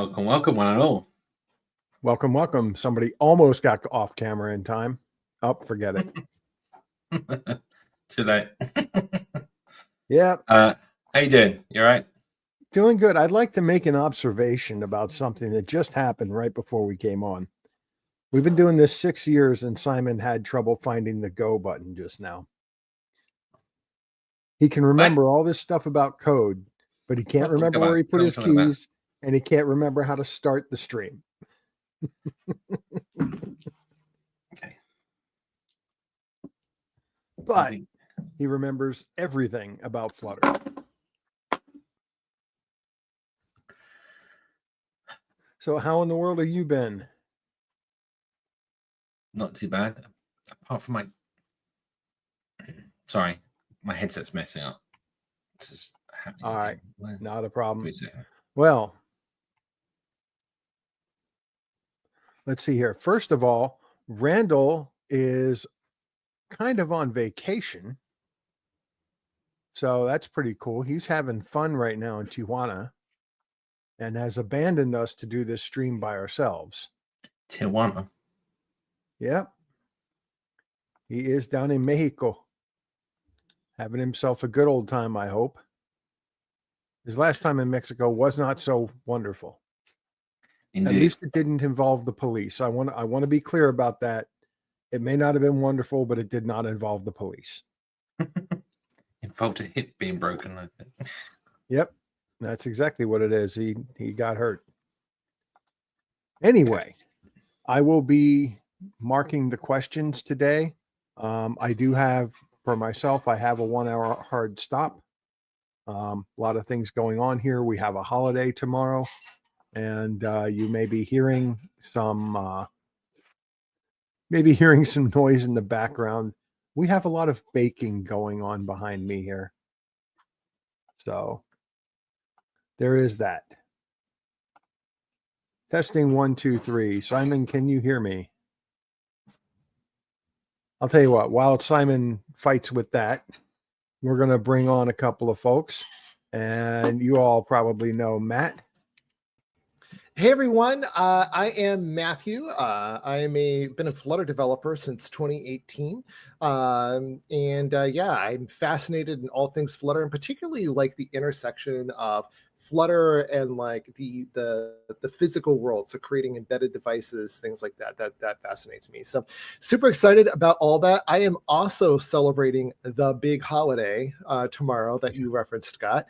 Welcome, welcome, one and all. Welcome, welcome. Somebody almost got off camera in time. Oh, forget it. Too late. Yeah. How you doing? You all right? Doing good. I'd like to make an observation about something that just happened right before we came on. We've been doing this 6 years, and Simon had trouble finding the go button just now. He can remember all this stuff about code, but he can't remember where he put his keys, and he can't remember how to start the stream. Okay. But he remembers everything about Flutter. So how in the world have you been? Not too bad. Apart from sorry, my headset's messing up. This is happening. All right, not a problem. What is it? Well, let's see here. First of all, Randall is kind of on vacation. So that's pretty cool. He's having fun right now in Tijuana and has abandoned us to do this stream by ourselves. Tijuana? Yep. He is down in Mexico, having himself a good old time, I hope. His last time in Mexico was not so wonderful. Indeed. At least it didn't involve the police. I want to be clear about that. It may not have been wonderful, but it did not involve the police. Involved a hip being broken, I think. Yep, that's exactly what it is. He got hurt. Anyway, I will be marking the questions today. I do have, for myself, I have a 1 hour hard stop. A lot of things going on here. We have a holiday tomorrow, and you may be hearing some noise in the background. We have a lot of baking going on behind me here. So there is that. Testing 1, 2, 3. Simon, can you hear me? I'll tell you what, while Simon fights with that, we're going to bring on a couple of folks, and you all probably know Matt. Hey everyone, I am Matthew. I am been a Flutter developer since 2018, yeah, I'm fascinated in all things Flutter, and particularly like the intersection of Flutter and like the physical world, so creating embedded devices, things like that. That fascinates me. So super excited about all that. I am also celebrating the big holiday tomorrow that you referenced, Scott.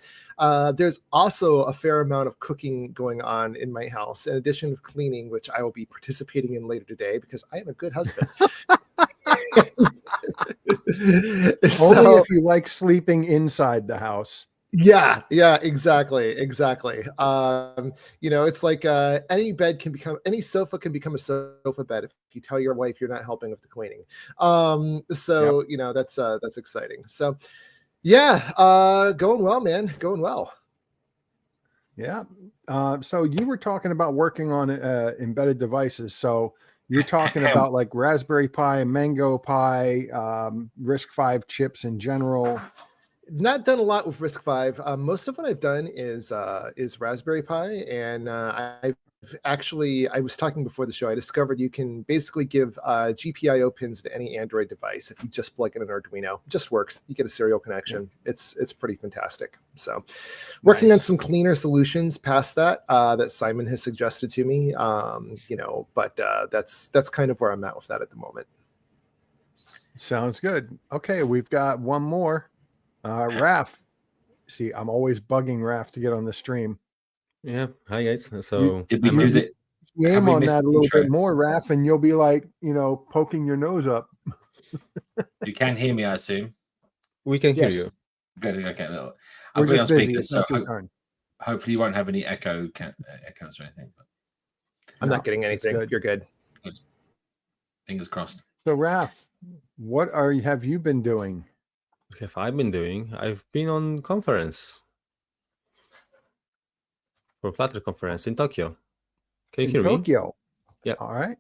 There's also a fair amount of cooking going on in my house, in addition to cleaning, which I will be participating in later today because I am a good husband. Only if you like sleeping inside the house. Yeah, exactly. It's like any sofa can become a sofa bed if you tell your wife you're not helping with the cleaning. Yep. That's exciting. So yeah, going well, man. Going well. Yeah. So you were talking about working on embedded devices. So you're talking about like Raspberry Pi, Mango Pi, RISC-V chips in general. Not done a lot with RISC-V. Most of what I've done is Raspberry Pi, and I was talking before the show. I discovered you can basically give GPIO pins to any Android device if you just plug in an Arduino. It just works. You get a serial connection. Yeah. It's pretty fantastic. So, working on some cleaner solutions past that that Simon has suggested to me. But that's kind of where I'm at with that at the moment. Sounds good. Okay, we've got one more. Raf. See, I'm always bugging Raf to get on the stream. Yeah. Hi guys. So did we move it? Aim on that a little bit more, Raf, and you'll be like, poking your nose up. You can hear me, I assume. We can hear you. Good. Okay. We're just busy. It's not your turn. Hopefully, you won't have any echoes or anything. But I'm not getting anything. Good. You're good. Fingers crossed. So, Raf, what have you been doing? What have I been doing? I've been on conference for Flutter conference in Tokyo. Can you hear me? Tokyo. Yeah. All right.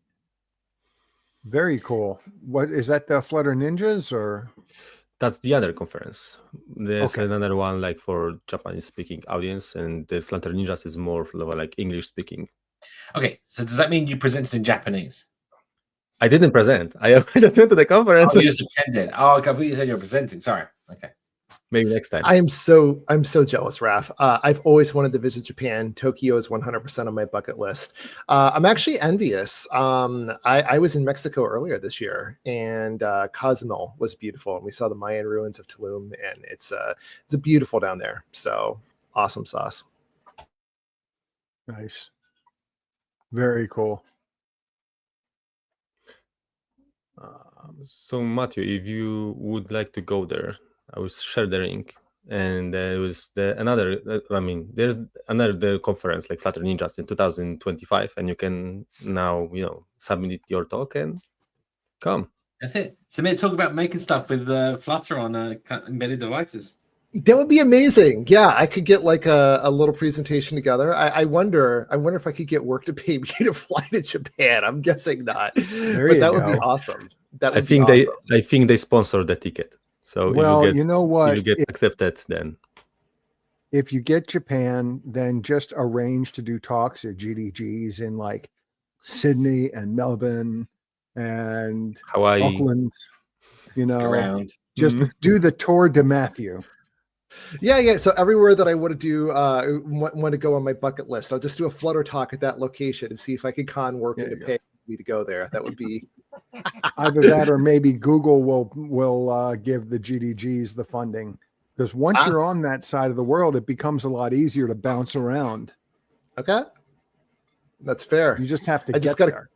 Very cool. What is that? The Flutter Ninjas or? That's the other conference. There's Okay. another one like for Japanese-speaking audience, and the Flutter Ninjas is more like English-speaking. Okay, so does that mean you presented in Japanese? I didn't present. I just went to the conference. Oh, you just attended. Oh, okay, I thought you said you were presenting. Sorry. Okay. Maybe next time. I'm so jealous, Raph. I've always wanted to visit Japan. Tokyo is 100% on my bucket list. I'm actually envious. I was in Mexico earlier this year, and Cozumel was beautiful, and we saw the Mayan ruins of Tulum, and it's beautiful down there. So awesome sauce. Nice. Very cool. So Matthew, if you would like to go there, I will share the link. And there was there's another conference like Flutter Ninjas in 2025, and you can now submit your talk and come. That's it. Submit, talk about making stuff with Flutter on embedded devices. That would be amazing. Yeah, I could get like a little presentation together. I wonder if I could get work to pay me to fly to Japan. I'm guessing not, but that would be awesome. That would be awesome. I think they sponsor the ticket. So well, if you know what? If you get accepted, then if you get Japan, then just arrange to do talks at GDGs in like Sydney and Melbourne and Hawaii, Auckland. Around. Just do the Tour de Matthew. Yeah. So everywhere that I want to go on my bucket list, I'll just do a Flutter talk at that location and see if I can con work to pay me to go there. That would be either that, or maybe Google will give the GDGs the funding, because once you're on that side of the world, it becomes a lot easier to bounce around. Okay, that's fair. You just have to get there,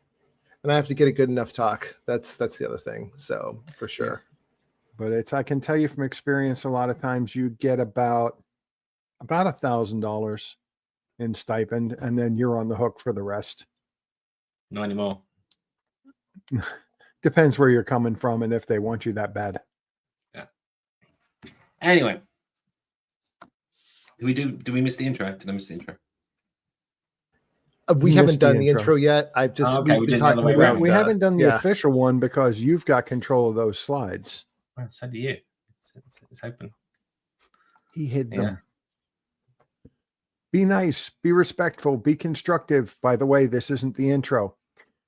and I have to get a good enough talk. That's the other thing. So for sure. But I can tell you from experience, a lot of times you get about $1,000 in stipend, and then you're on the hook for the rest. Not anymore. Depends where you're coming from and if they want you that bad. Yeah. Anyway, do we miss the intro? Did I miss the intro? We haven't done the intro yet. I've just we've been talking about we haven't done the official one because you've got control of those slides. Well, so do you. It's open. He hid them. Be nice, be respectful, be constructive. By the way, this isn't the intro.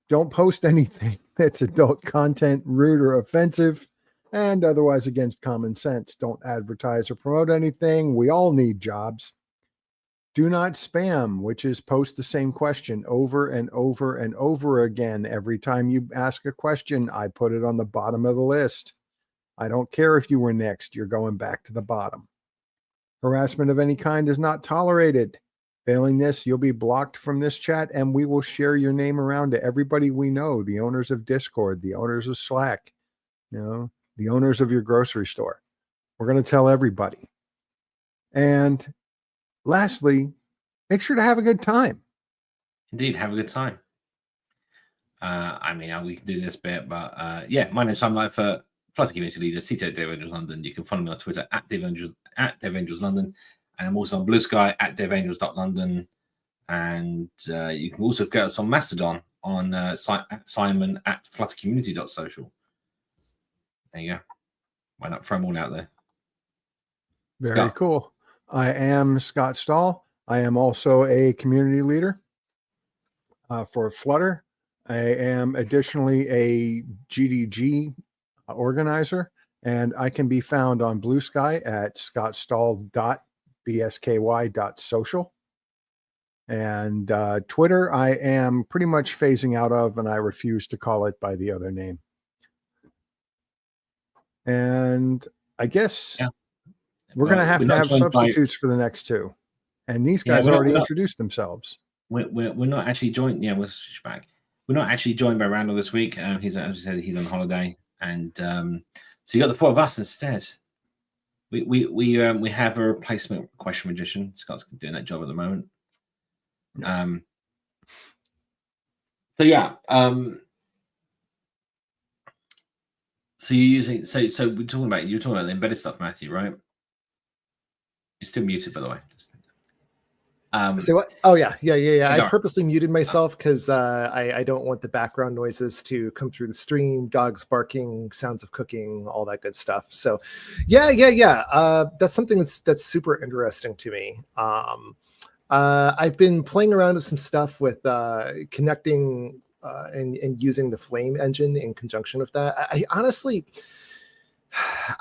Don't post anything that's adult content, rude or offensive, and otherwise against common sense. Don't advertise or promote anything. We all need jobs. Do not spam, which is post the same question over and over and over again. Every time you ask a question, I put it on the bottom of the list. I don't care if you were next, you're going back to the bottom. Harassment of any kind is not tolerated. Failing this, you'll be blocked from this chat, and we will share your name around to everybody we know, the owners of Discord, the owners of Slack, the owners of your grocery store. We're going to tell everybody. And lastly, make sure to have a good time. Indeed, have a good time. We can do this bit, but my name's Sam Light for Flutter Community Leader, CTO at Dave Angels London. You can follow me on Twitter at Dave Angels London, and I'm also on Blue Sky at DaveAngels.London, and you can also get us on Mastodon on Simon at FlutterCommunity.social. There you go. Why not throw them all out there? Very cool. I am Scott Stahl. I am also a community leader for Flutter. I am additionally a GDG organizer, and I can be found on Blue Sky at scottstahl.bsky.social. And Twitter, I am pretty much phasing out of, and I refuse to call it by the other name. And I guess we're going to have substitutes for the next two. And these guys already introduced themselves. We're not actually joined. Yeah, we'll switch back. We're not actually joined by Randall this week. He's, as I said, he's on holiday. And so you got the four of us instead. We have a replacement question magician. Scott's doing that job at the moment. So you're using so you're talking about the embedded stuff, Matthew, right? You're still muted, by the way. So what? Oh yeah. I Dart. purposely muted myself because I don't want the background noises to come through the stream. Dogs barking, sounds of cooking, all that good stuff. So, yeah. That's something that's super interesting to me. I've been playing around with some stuff with connecting and using the Flame engine in conjunction with that. I honestly,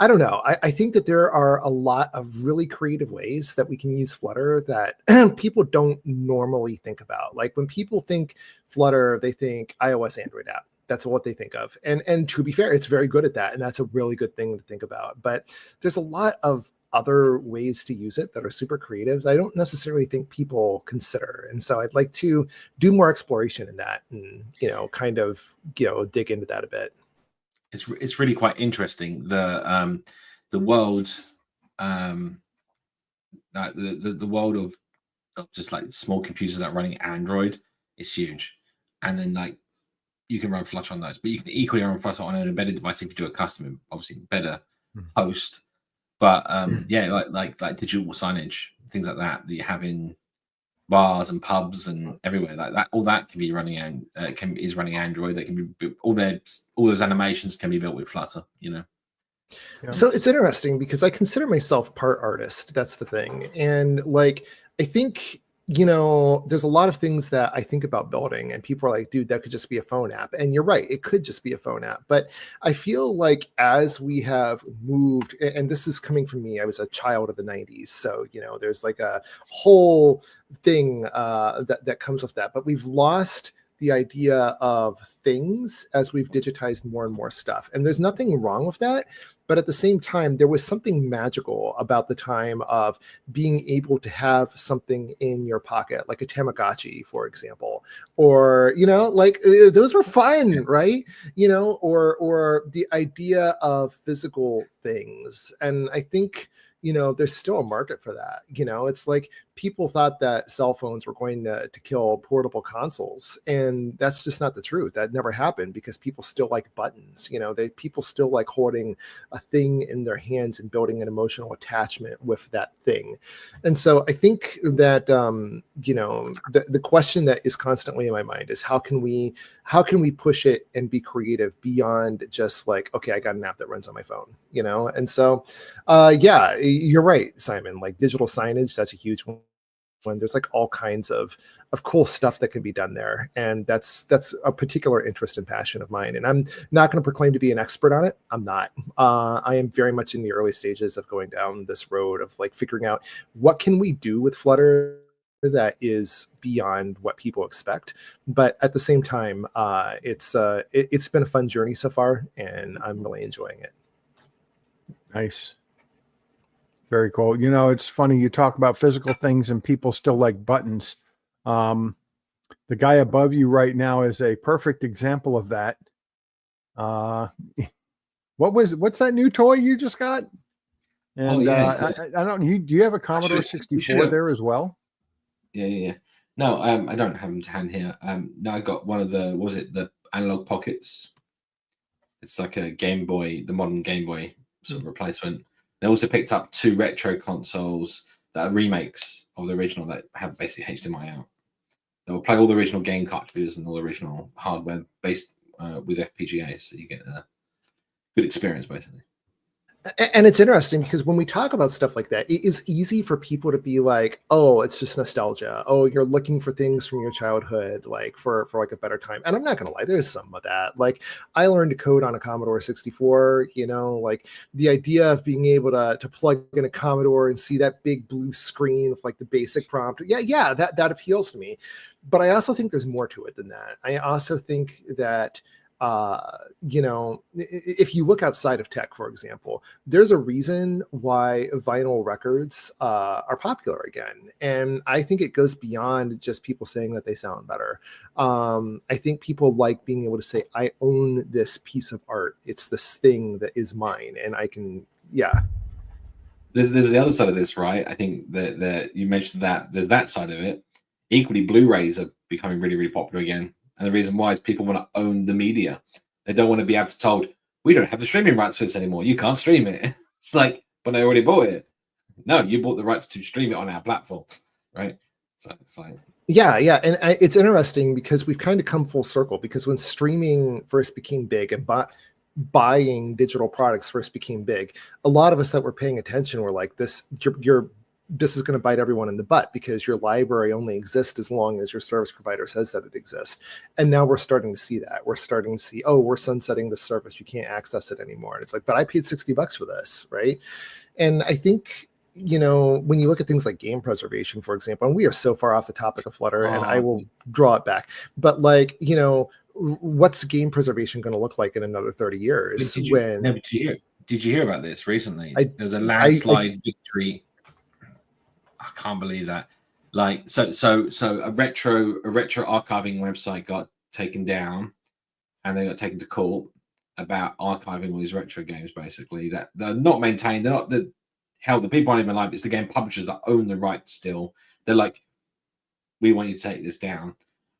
I don't know. I think that there are a lot of really creative ways that we can use Flutter that people don't normally think about. Like when people think Flutter, they think iOS, Android app. That's what they think of. And to be fair, it's very good at that. And that's a really good thing to think about. But there's a lot of other ways to use it that are super creative that I don't necessarily think people consider. And so I'd like to do more exploration in that and, kind of, dig into that a bit. It's really quite interesting. The world, like the world of just like small computers that are running Android is huge, and then like you can run Flutter on those, but you can equally run Flutter on an embedded device if you do a custom, obviously better host. But yeah, like digital signage, things like that you have in bars and pubs and everywhere like that, all that can be running and is running Android. That can be all those animations can be built with Flutter. Yeah. So it's interesting because I consider myself part artist. That's the thing. And like, I think, there's a lot of things that I think about building and people are like, dude, that could just be a phone app. And you're right. It could just be a phone app. But I feel like as we have moved, and this is coming from me, I was a child of the 90s. So, there's like a whole thing that comes with that. But we've lost the idea of things as we've digitized more and more stuff. And there's nothing wrong with that. But at the same time, there was something magical about the time of being able to have something in your pocket, like a Tamagotchi, for example, or, like those were fun, right? Or the idea of physical things. And I think, there's still a market for that. It's like people thought that cell phones were going to kill portable consoles. And that's just not the truth. That never happened because people still like buttons. People still like holding a thing in their hands and building an emotional attachment with that thing. And so I think that, the question that is constantly in my mind is how can we push it and be creative beyond just like, okay, I got an app that runs on my phone, And so, yeah, you're right, Simon, like digital signage, that's a huge one. There's like all kinds of cool stuff that can be done there. And that's a particular interest and passion of mine. And I'm not going to proclaim to be an expert on it. I'm not. I am very much in the early stages of going down this road of like figuring out what can we do with Flutter that is beyond what people expect. But at the same time, it's been a fun journey so far, and I'm really enjoying it. Nice. Very cool. It's funny you talk about physical things and people still like buttons. The guy above you right now is a perfect example of that. What's that new toy you just got? And I don't. Do you have a Commodore 64 there as well? Yeah. No, I don't have them to hand here. No, I got one of the analog pockets. It's like a Game Boy, the modern Game Boy sort of replacement. They also picked up 2 retro consoles that are remakes of the original that have basically HDMI out. They will play all the original game cartridges and all the original hardware based with FPGAs, so you get a good experience basically. And it's interesting because when we talk about stuff like that, it is easy for people to be like, oh, it's just nostalgia. Oh, you're looking for things from your childhood, like for like a better time. And I'm not going to lie, there's some of that. Like I learned to code on a Commodore 64, like the idea of being able to plug in a Commodore and see that big blue screen with like the basic prompt. Yeah, that appeals to me. But I also think there's more to it than that. I also think that if you look outside of tech, for example, there's a reason why vinyl records are popular again. And I think it goes beyond just people saying that they sound better. I think people like being able to say, I own this piece of art. It's this thing that is mine. And I can, yeah. There's the other side of this, right? I think that you mentioned that there's that side of it. Equally, Blu-rays are becoming really, really popular again. And the reason why is people want to own the media. They don't want to be able to told, we don't have the streaming rights for this anymore. You can't stream it. It's like, but I already bought it. No, you bought the rights to stream it on our platform, right? So it's like, yeah, and it's interesting because we've kind of come full circle, because when streaming first became big and buying digital products first became big, a lot of us that were paying attention were like, this is going to bite everyone in the butt, because your library only exists as long as your service provider says that it exists. And now we're starting to see that. We're starting to see, oh, we're sunsetting the service, you can't access it anymore. And it's like, but I paid $60 for this, right? And I think, when you look at things like game preservation, for example, and we are so far off the topic of Flutter, and I will draw it back, but like, what's game preservation going to look like in another 30 years? did you hear about this recently? There's a landslide victory. I can't believe that. Like, so a retro archiving website got taken down, and they got taken to court about archiving all these retro games. Basically, that they're not maintained. They're not the hell. The people aren't even alive. It's the game publishers that own the rights still. They're like, we want you to take this down.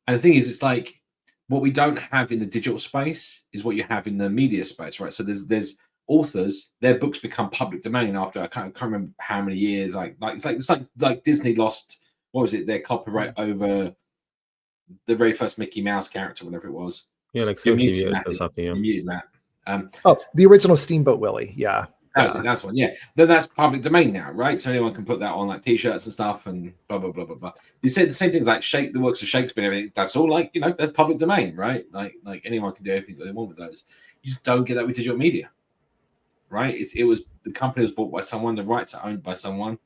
And the thing is, it's like, what we don't have in the digital space is what you have in the media space, right? So there's authors, their books become public domain after I can't remember how many years. It's like Disney lost, what was it, their copyright over the very first Mickey Mouse character, whatever it was. Yeah, like 30 years or something. You muted that. The original Steamboat Willie. Yeah. That's one. Yeah. Then that's public domain now, right? So anyone can put that on like t-shirts and stuff and blah blah blah blah blah. You say the same things like the works of Shakespeare and everything. That's all like, that's public domain, right? Like anyone can do anything they want with those. You just don't get that with digital media. Right? The company was bought by someone, the rights are owned by someone.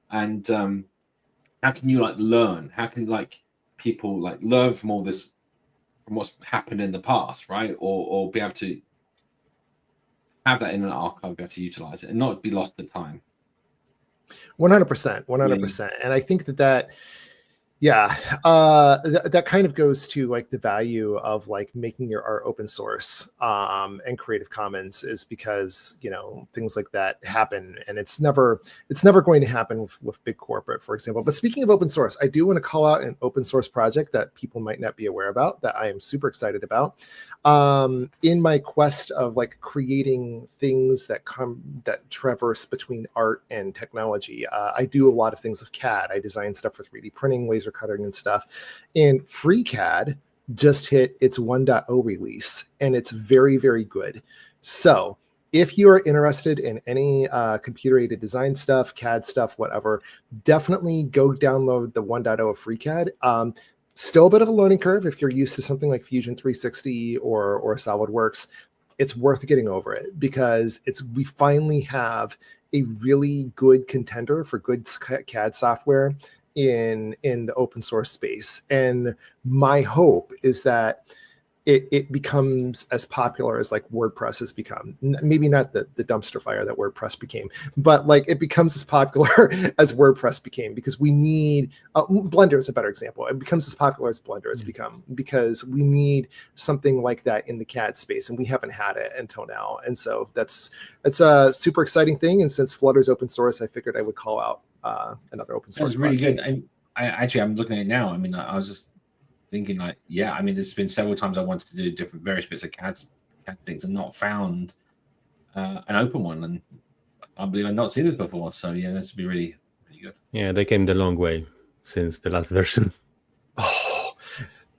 And how can you learn? How can people learn from all this, from what's happened in the past, right? Or be able to have that in an archive, be able to utilize it and not be lost to time. 100%. And I think that that kind of goes to like the value of like making your art open source and Creative Commons, is because things like that happen, and it's never going to happen with big corporate, for example. But speaking of open source, I do want to call out an open source project that people might not be aware about that I am super excited about. In my quest of like creating things that traverse between art and technology, I do a lot of things with CAD. I design stuff for 3D printing, laser cutting and stuff. And FreeCAD just hit its 1.0 release, and it's very, very good. So if you are interested in any computer-aided design stuff, CAD stuff, whatever, definitely go download the 1.0 of FreeCAD. Still a bit of a learning curve if you're used to something like Fusion 360 or SolidWorks. It's worth getting over it, because we finally have a really good contender for good CAD software in the open source space. And my hope is that it becomes as popular as like WordPress has become. Maybe not the dumpster fire that WordPress became, but like it becomes as popular as WordPress became, because we need Blender is a better example. It becomes as popular as Blender has become, because we need something like that in the CAD space, and we haven't had it until now. And so that's a super exciting thing. And since Flutter's open source, I figured I would call out another open source. That was really good. I'm looking at it now. I mean, I was just thinking there's been several times I wanted to do various bits of CAD things and not found an open one, and I believe I've not seen this before. So yeah, this would be really, really good. Yeah, they came the long way since the last version. Oh,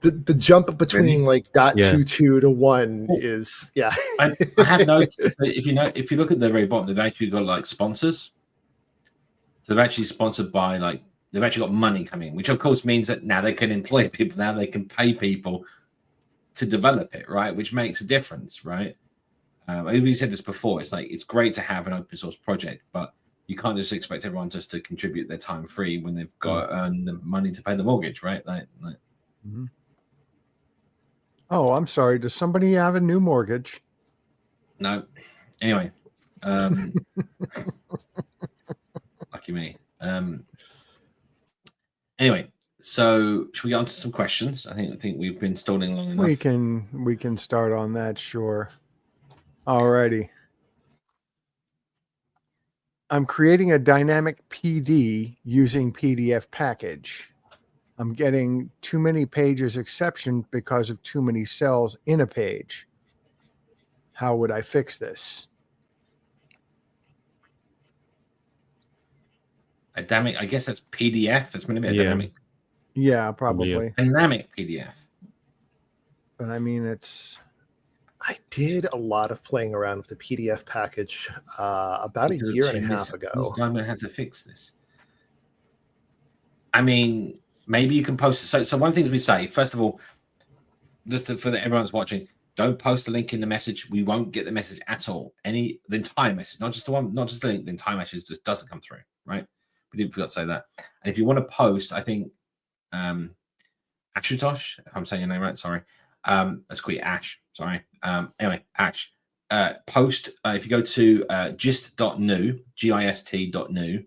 the jump between like .22 to 1 is I have noticed that if you look at the very bottom, they've actually got like sponsors. So they've actually sponsored by they've actually got money coming, which of course means that now they can employ people. Now they can pay people to develop it, right? Which makes a difference, right? We said this before. It's like, it's great to have an open source project, but you can't just expect everyone just to contribute their time free when they've got to earn the money to pay the mortgage, right? Mm-hmm. Oh, I'm sorry. Does somebody have a new mortgage? No. Anyway, lucky me. Anyway, so should we get on to some questions? I think we've been stalling long enough. We can start on that, sure. Alrighty. I'm creating a dynamic PD using PDF package. I'm getting too many pages exception because of too many cells in a page. How would I fix this? A dynamic, I guess that's PDF. It's going to be a Yeah. dynamic, Yeah, Probably, probably. dynamic PDF. But I mean, it's I did a lot of playing around with the PDF package about a year and a half This ago. guy might have to fix this. I mean, maybe you can post it. So one of the things we say, first of all, for everyone's watching, don't post a link in the message. We won't get the message at all. The entire message, not just the one, not just the link, the entire message just doesn't come through, right? We didn't forget to say that. And if you want to post, I think Ashutosh, if I'm saying your name right, sorry. Let's call you Ash. Sorry. Anyway, Ash. Post if you go to gist.new, gist.new,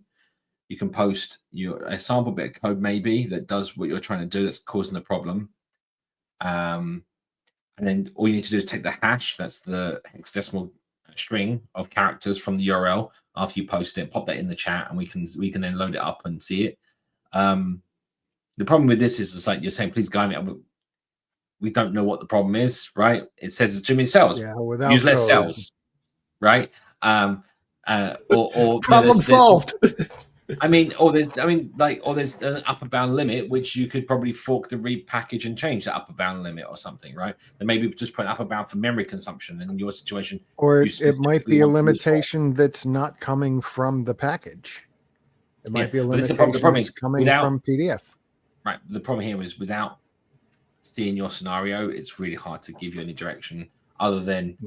you can post a sample bit of code maybe that does what you're trying to do that's causing the problem. And then all you need to do is take the hash, that's the hexadecimal string of characters from the URL after you post it, pop that in the chat, and we can then load it up and see it. The problem with this is it's like you're saying, please guide me. We don't know what the problem is, right? It says it's too many cells. yeah, without Use less code. cells, right? Or Problem solved. there's an upper bound limit which you could probably fork the repackage and change the upper bound limit or something, right? Then maybe just put an upper bound for memory consumption. And in your situation, Or you it might be specifically a want to use limitation that's not coming from the package. It might be a but this is limitation the problem that's is coming from PDF. right. The problem here is without seeing your scenario, it's really hard to give you any direction other than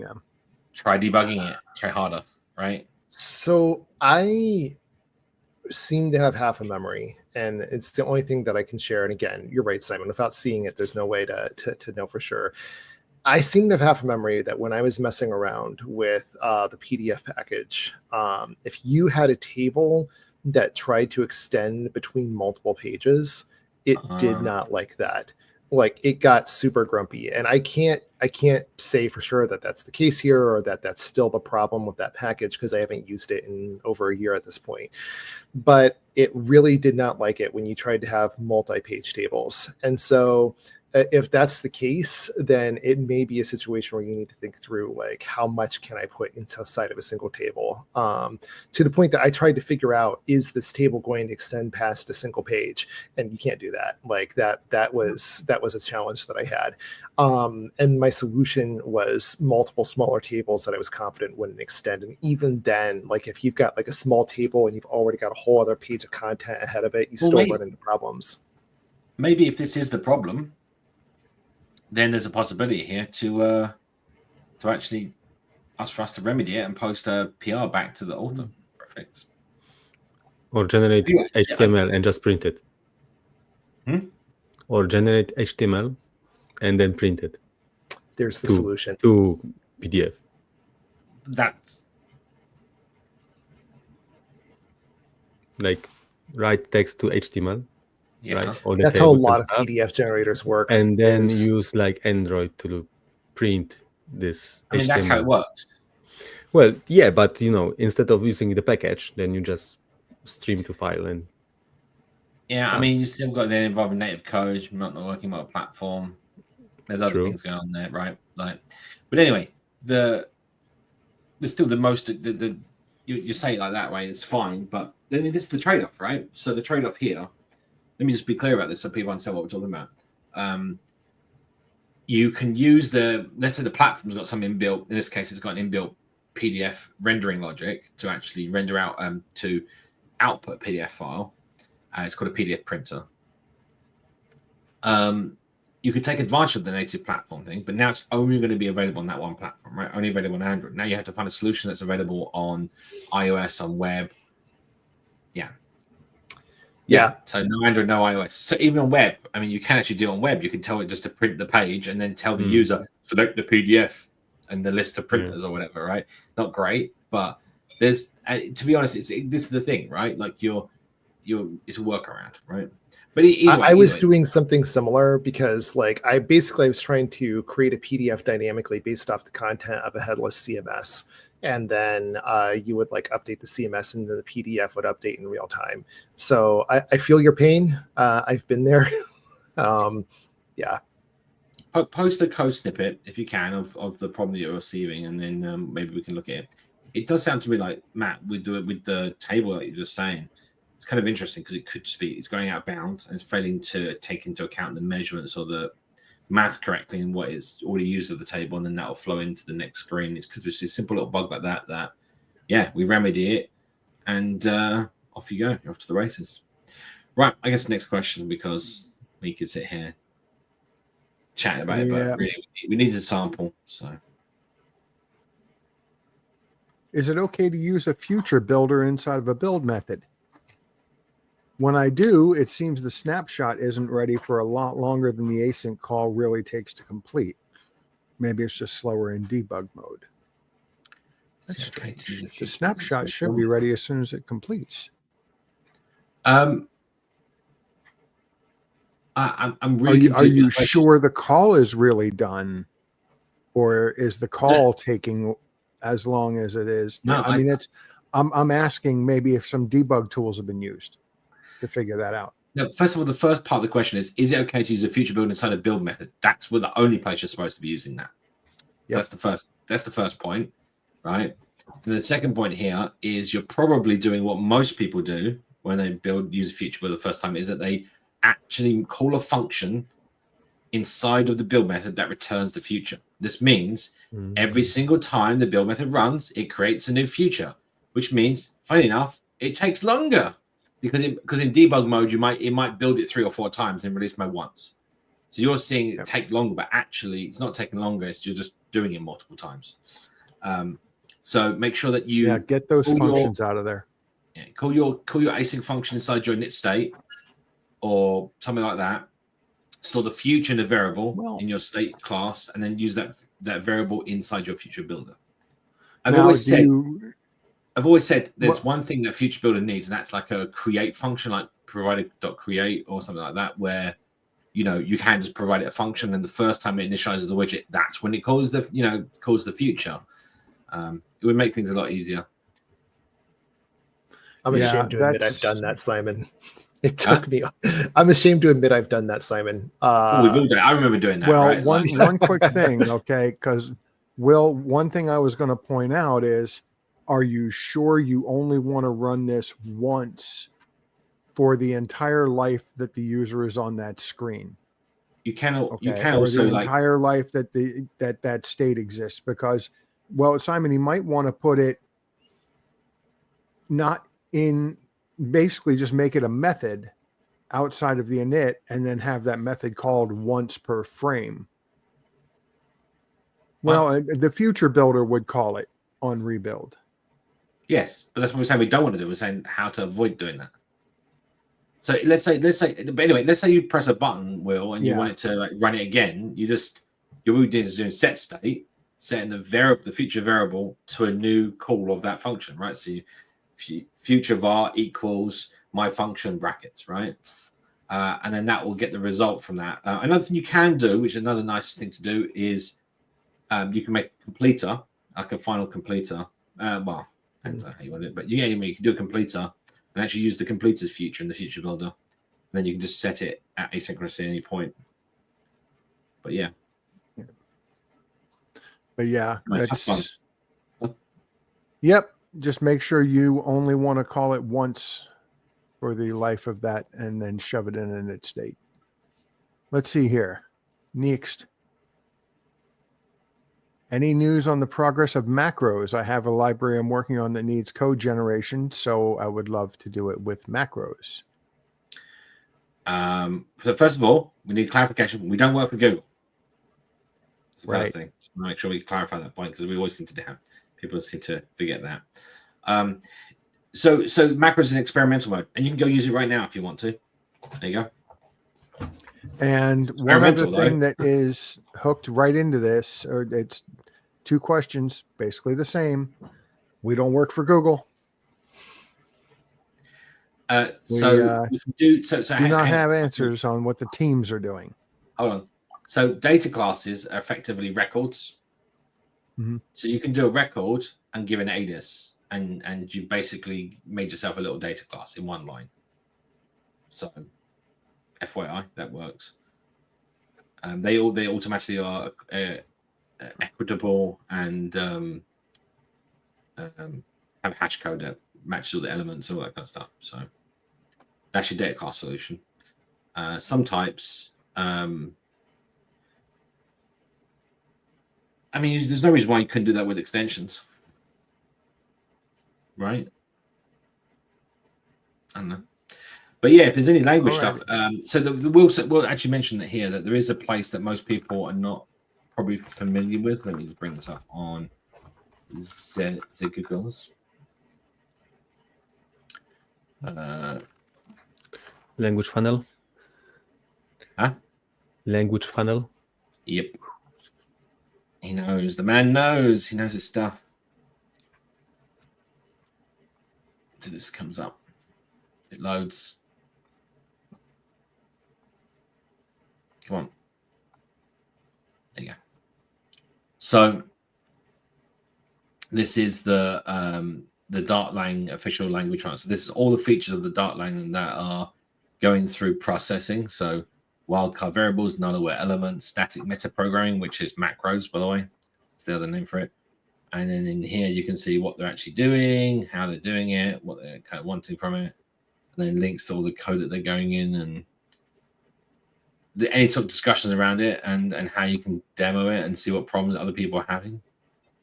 try debugging it, try harder, right? So I seem to have half a memory, and it's the only thing that I can share. And again, you're right, Simon. Without seeing it, there's no way to know for sure. I seem to have half a memory that when I was messing around with the PDF package, if you had a table that tried to extend between multiple pages, it did not like that. Like it got super grumpy, and I can't say for sure that that's the case here or that that's still the problem with that package because I haven't used it in over a year at this point. But it really did not like it when you tried to have multi-page tables. And so if that's the case, then it may be a situation where you need to think through like how much can I put inside of a single table, to the point that I tried to figure out, is this table going to extend past a single page? And you can't do that. Like that was a challenge that I had. And my solution was multiple smaller tables that I was confident wouldn't extend. And even then, like if you've got like a small table and you've already got a whole other page of content ahead of it, you still run into problems. Maybe if this is the problem, then there's a possibility here to actually ask for us to remedy it and post a PR back to the author. Perfect. Or generate HTML and just print it. Or generate HTML and then print it. There's the solution. To PDF. That's like write text to HTML. Yeah, right? All the that's how a tables lot and of stuff. PDF generators work. And then use like Android to print this I mean, HTML. that's how it works. Well, yeah, but instead of using the package, then you just stream to file and. Yeah, I mean, you still got the involving native code, not working with a platform. There's other things going on there, right? Like, but anyway, there's still the most. You say it like that way, it's fine. But I mean, this is the trade-off, right? So the trade-off here. Let me just be clear about this so people understand what we're talking about. You can use let's say the platform's got some inbuilt, in this case, it's got an inbuilt PDF rendering logic to actually render out to output a PDF file. It's called a PDF printer. You could take advantage of the native platform thing, but now it's only going to be available on that one platform, right? Only available on Android. Now you have to find a solution that's available on iOS, on web. Yeah. So no Android, no iOS. So even on web, I mean, you can actually do it on web. You can tell it just to print the page and then tell the user, select the PDF and the list of printers or whatever, right? Not great, but there's, to be honest, this is the thing, right? Like it's a workaround, right? But I was doing something similar because like I was trying to create a PDF dynamically based off the content of a headless CMS. And then you would like update the CMS and then the PDF would update in real time. So I feel your pain. I've been there. Yeah. Post a code snippet if you can of the problem that you're receiving, and then maybe we can look at it. It does sound to me like, Matt, with the table that you're just saying, it's it's kind of interesting because it could just be it's going out of bounds and it's failing to take into account the measurements or the math correctly and what it's already used of the table, and then that will flow into the next screen. It could just be a simple little bug like that yeah, we remedy it, and off you go. You're off to the races. Right, I guess next question, because we could sit here chatting about it, but really we need a sample. So Is it okay to use a future builder inside of a build method? When I do, it seems the snapshot isn't ready for a lot longer than the async call really takes to complete. Maybe it's just slower in debug mode. That's strange. The snapshot should be ready as soon as it completes. I'm really. Are you sure the call is really done, or is the call taking as long as it is? No, I mean, I'm asking maybe if some debug tools have been used to figure that out. No, first of all, the first part of the question is it okay to use a future build inside a build method? That's where the only place you're supposed to be using that. Yep. That's the first point, right? And the second point here is you're probably doing what most people do when they use a future build the first time, is that they actually call a function inside of the build method that returns the future. This means every single time the build method runs, it creates a new future, which means, funny enough, it takes longer. Because in debug mode, it might build it 3 or 4 times and release mode once. So you're seeing it take longer, but actually it's not taking longer. You're just doing it multiple times. So make sure that you get those functions out of there. Yeah, call your async function inside your init state or something like that. Store the future in a variable in your state class, and then use that variable inside your future builder. I've always said there's one thing that future builder needs, and that's like a create function, like provider.create or something like that, where you can just provide it a function, and the first time it initializes the widget, that's when it calls the future. It would make things a lot easier. I'm ashamed to admit I've done that, Simon. It took me. I'm ashamed to admit I've done that, Simon. We've all done it. I remember doing that. Well, right? one quick thing, okay? Because one thing I was going to point out is, are you sure you only want to run this once for the entire life that the user is on that screen? You can or also the entire life that that state exists, because, well, Simon, you might want to put it not in, basically just make it a method outside of the init and then have that method called once per frame. Well, the future builder would call it on rebuild. Yes, but that's what we're saying we don't want to do. We're saying how to avoid doing that. So let's say, but anyway, let's say you press a button, Will, and you want it to run it again. You're doing set state, setting the future variable to a new call of that function, right? So future var equals my function brackets, right? And then that will get the result from that. Another thing you can do, which is another nice thing to do, is you can make a completer, like a final completer. Well, depends on how you want it, but you can do a completer and actually use the completer's future in the future builder. And then you can just set it at asynchronous at any point. But yeah. But yeah, that's yep. Just make sure you only want to call it once for the life of that, and then shove it in its state. Let's see here. Next. Any news on the progress of macros? I have a library I'm working on that needs code generation, so I would love to do it with macros. So first of all, we need clarification. We don't work with Google. That's the first thing. So make sure we clarify that point, because we always seem to have people seem to forget that. So macros in experimental mode, and you can go use it right now if you want to. There you go. And one other thing that is hooked right into this, or it's 2 questions, basically the same. We don't work for Google. We do not have answers on what the teams are doing. Hold on. So data classes are effectively records. Mm-hmm. So you can do a record and give an alias, and you basically made yourself a little data class in one line. So FYI, that works. They automatically are equitable and have hash code that matches all the elements, all that kind of stuff. So That's your data class solution. Some types, I mean, there's no reason why you couldn't do that with extensions, right? I don't know. But yeah, if there's any language stuff, so we'll actually mention that here, that there is a place that most people are not probably familiar with. Let me just bring this up on Google's. Language funnel. Huh? Language funnel. Yep. He knows. The man knows. He knows his stuff. So this comes up. It loads. Come on. There you go. So this is the Dartlang official language transfer. This is all the features of the Dartlang that are going through processing. So wildcard variables, null aware elements, static meta programming, which is macros, by the way. It's the other name for it. And then in here, you can see what they're actually doing, how they're doing it, what they're kind of wanting from it. And then links to all the code that they're going in, and any sort of discussions around it, and how you can demo it and see what problems other people are having,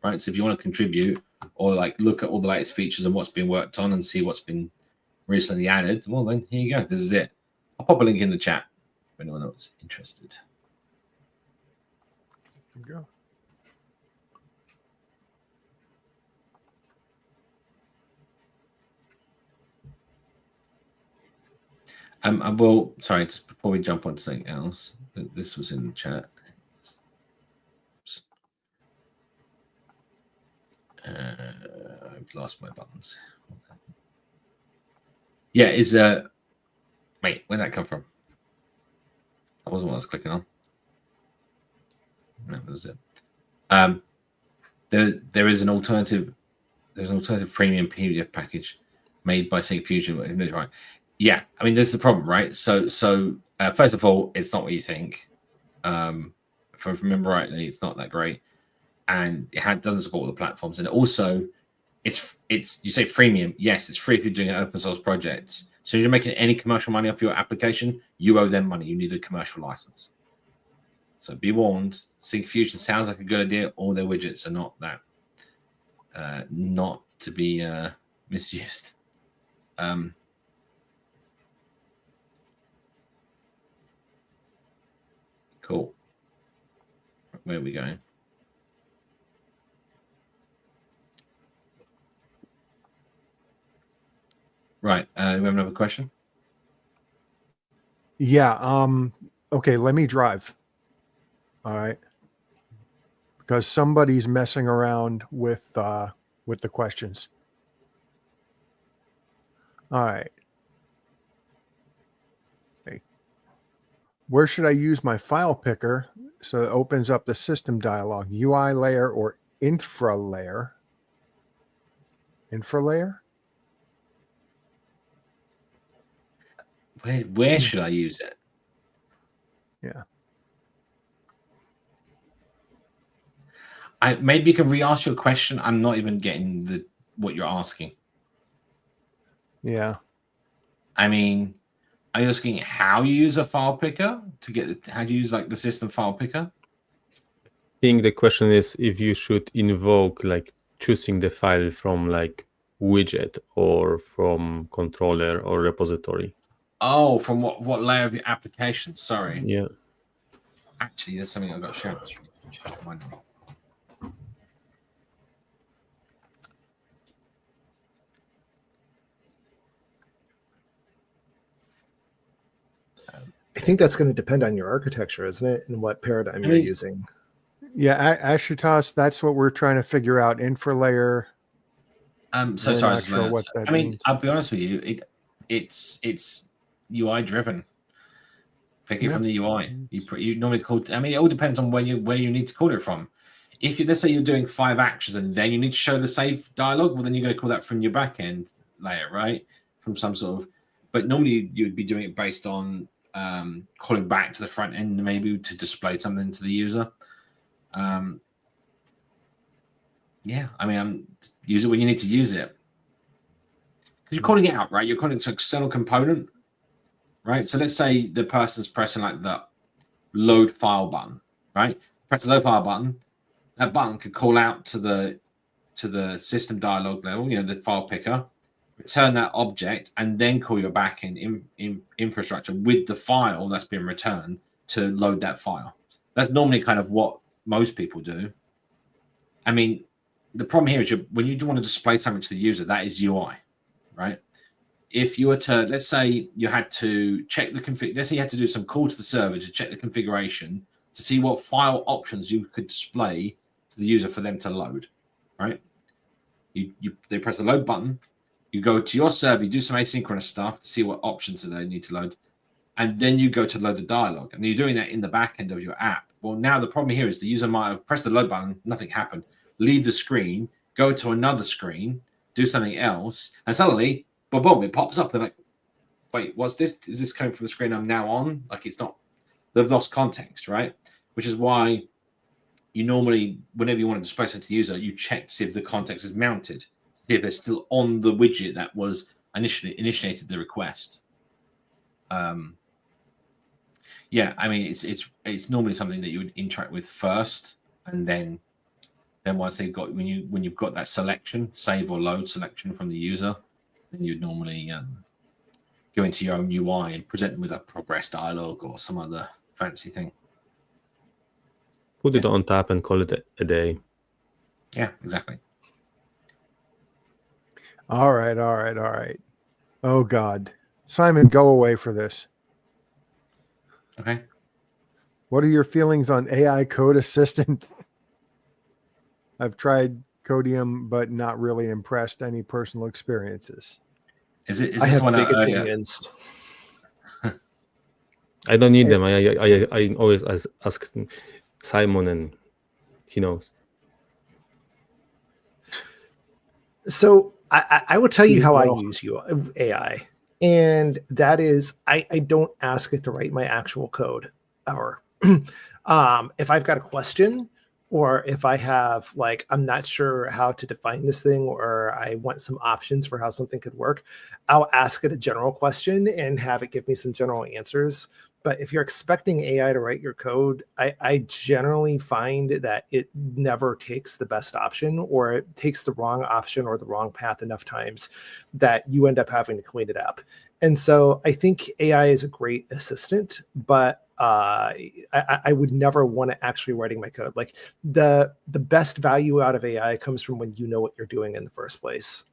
right? So if you want to contribute or like look at all the latest features and what's been worked on and see what's been recently added, well, then here you go. This is it. I'll pop a link in the chat if anyone else is interested. There you go. Well, sorry, just before we jump on to something else, this was in the chat. I've lost my buttons. Yeah, wait, where'd that come from? That wasn't what I was clicking on. No, that was it. There is an alternative. There's an alternative freemium PDF package made by Sync Fusion, right? Yeah, I mean, there's the problem, right? So first of all, it's not what you think. If I remember rightly, it's not that great, and it doesn't support all the platforms. And also, it's you say freemium. Yes, it's free if you're doing an open source project. So if you're making any commercial money off your application, you owe them money. You need a commercial license. So be warned. Sync Fusion sounds like a good idea. All their widgets are not that, not to be misused. Cool. Where are we going? Right. We have another question. Yeah. Okay. Let me drive. All right. Because somebody's messing around with the questions. All right. Okay. Where should I use my file picker so it opens up the system dialog? UI layer or infra layer? Infra layer? Where should I use it? Yeah. Maybe you can re-ask your question. I'm not even getting what you're asking. Yeah. I mean, are you asking how you use a file picker how do you use like the system file picker? I think the question is if you should invoke like choosing the file from like widget or from controller or repository. Oh, from what layer of your application? Sorry. Yeah. Actually, there's something I've got to show. I think that's going to depend on your architecture, isn't it? And what paradigm you're using. Yeah, Ashutosh, that's what we're trying to figure out. Infra layer. So We're sorry. not sure what that mean, means. I'll be honest with you. It's UI driven. Pick it from the UI. You normally call. I mean, it all depends on where you need to call it from. If let's say you're doing 5 actions and then you need to show the save dialog, well, then you're going to call that from your backend layer, right? From some sort of. But normally you'd be doing it based on calling back to the front end, maybe to display something to the user. Yeah, I mean, use it when you need to use it. Because you're calling it out, right? You're calling it to external component. right? So let's say the person's pressing like the load file button, right? Press the load file button. That button could call out to the system dialog level, the file picker, return that object, and then call your backend infrastructure with the file that's been returned to load that file. That's normally kind of what most people do. I mean, the problem here is when you do want to display something to the user, that is UI, right? If you were to, let's say you had to check the config, let's say you had to do some call to the server to check the configuration to see what file options you could display to the user for them to load, right? They press the load button, you go to your server, you do some asynchronous stuff to see what options they need to load, and then you go to load the dialog, and you're doing that in the back end of your app. Well, now the problem here is the user might have pressed the load button, nothing happened, leave the screen, go to another screen, do something else, and suddenly, boom, boom, it pops up. They're like, wait, what's this? Is this coming from the screen I'm now on? Like, it's not, they've lost context, right? Which is why you normally, whenever you want to display something to the user, you check to see if the context is mounted, to see if they're still on the widget that was initially initiated the request. Yeah, I mean, it's normally something that you would interact with first, and then once they've got, when you've got that selection, save or load selection from the user, then you'd normally go into your own UI and present them with a progress dialog or some other fancy thing. Put it on tap and call it a day. Yeah, exactly. All right. Oh God, Simon, go away for this. Okay. What are your feelings on AI code assistant? I've tried Codium, but not really impressed. Any personal experiences? Is I this have one big earlier? opinions. I don't need them. I always ask Simon, and he knows. So I will tell you how I use AI, and that is I don't ask it to write my actual code ever. If I've got a question, or if I have, like, I'm not sure how to define this thing, or I want some options for how something could work, I'll ask it a general question and have it give me some general answers. But if you're expecting AI to write your code, I generally find that it never takes the best option, or it takes the wrong option or the wrong path enough times that you end up having to clean it up. And so I think AI is a great assistant, but I would never want to actually writing my code. Like, the best value out of AI comes from when you know what you're doing in the first place.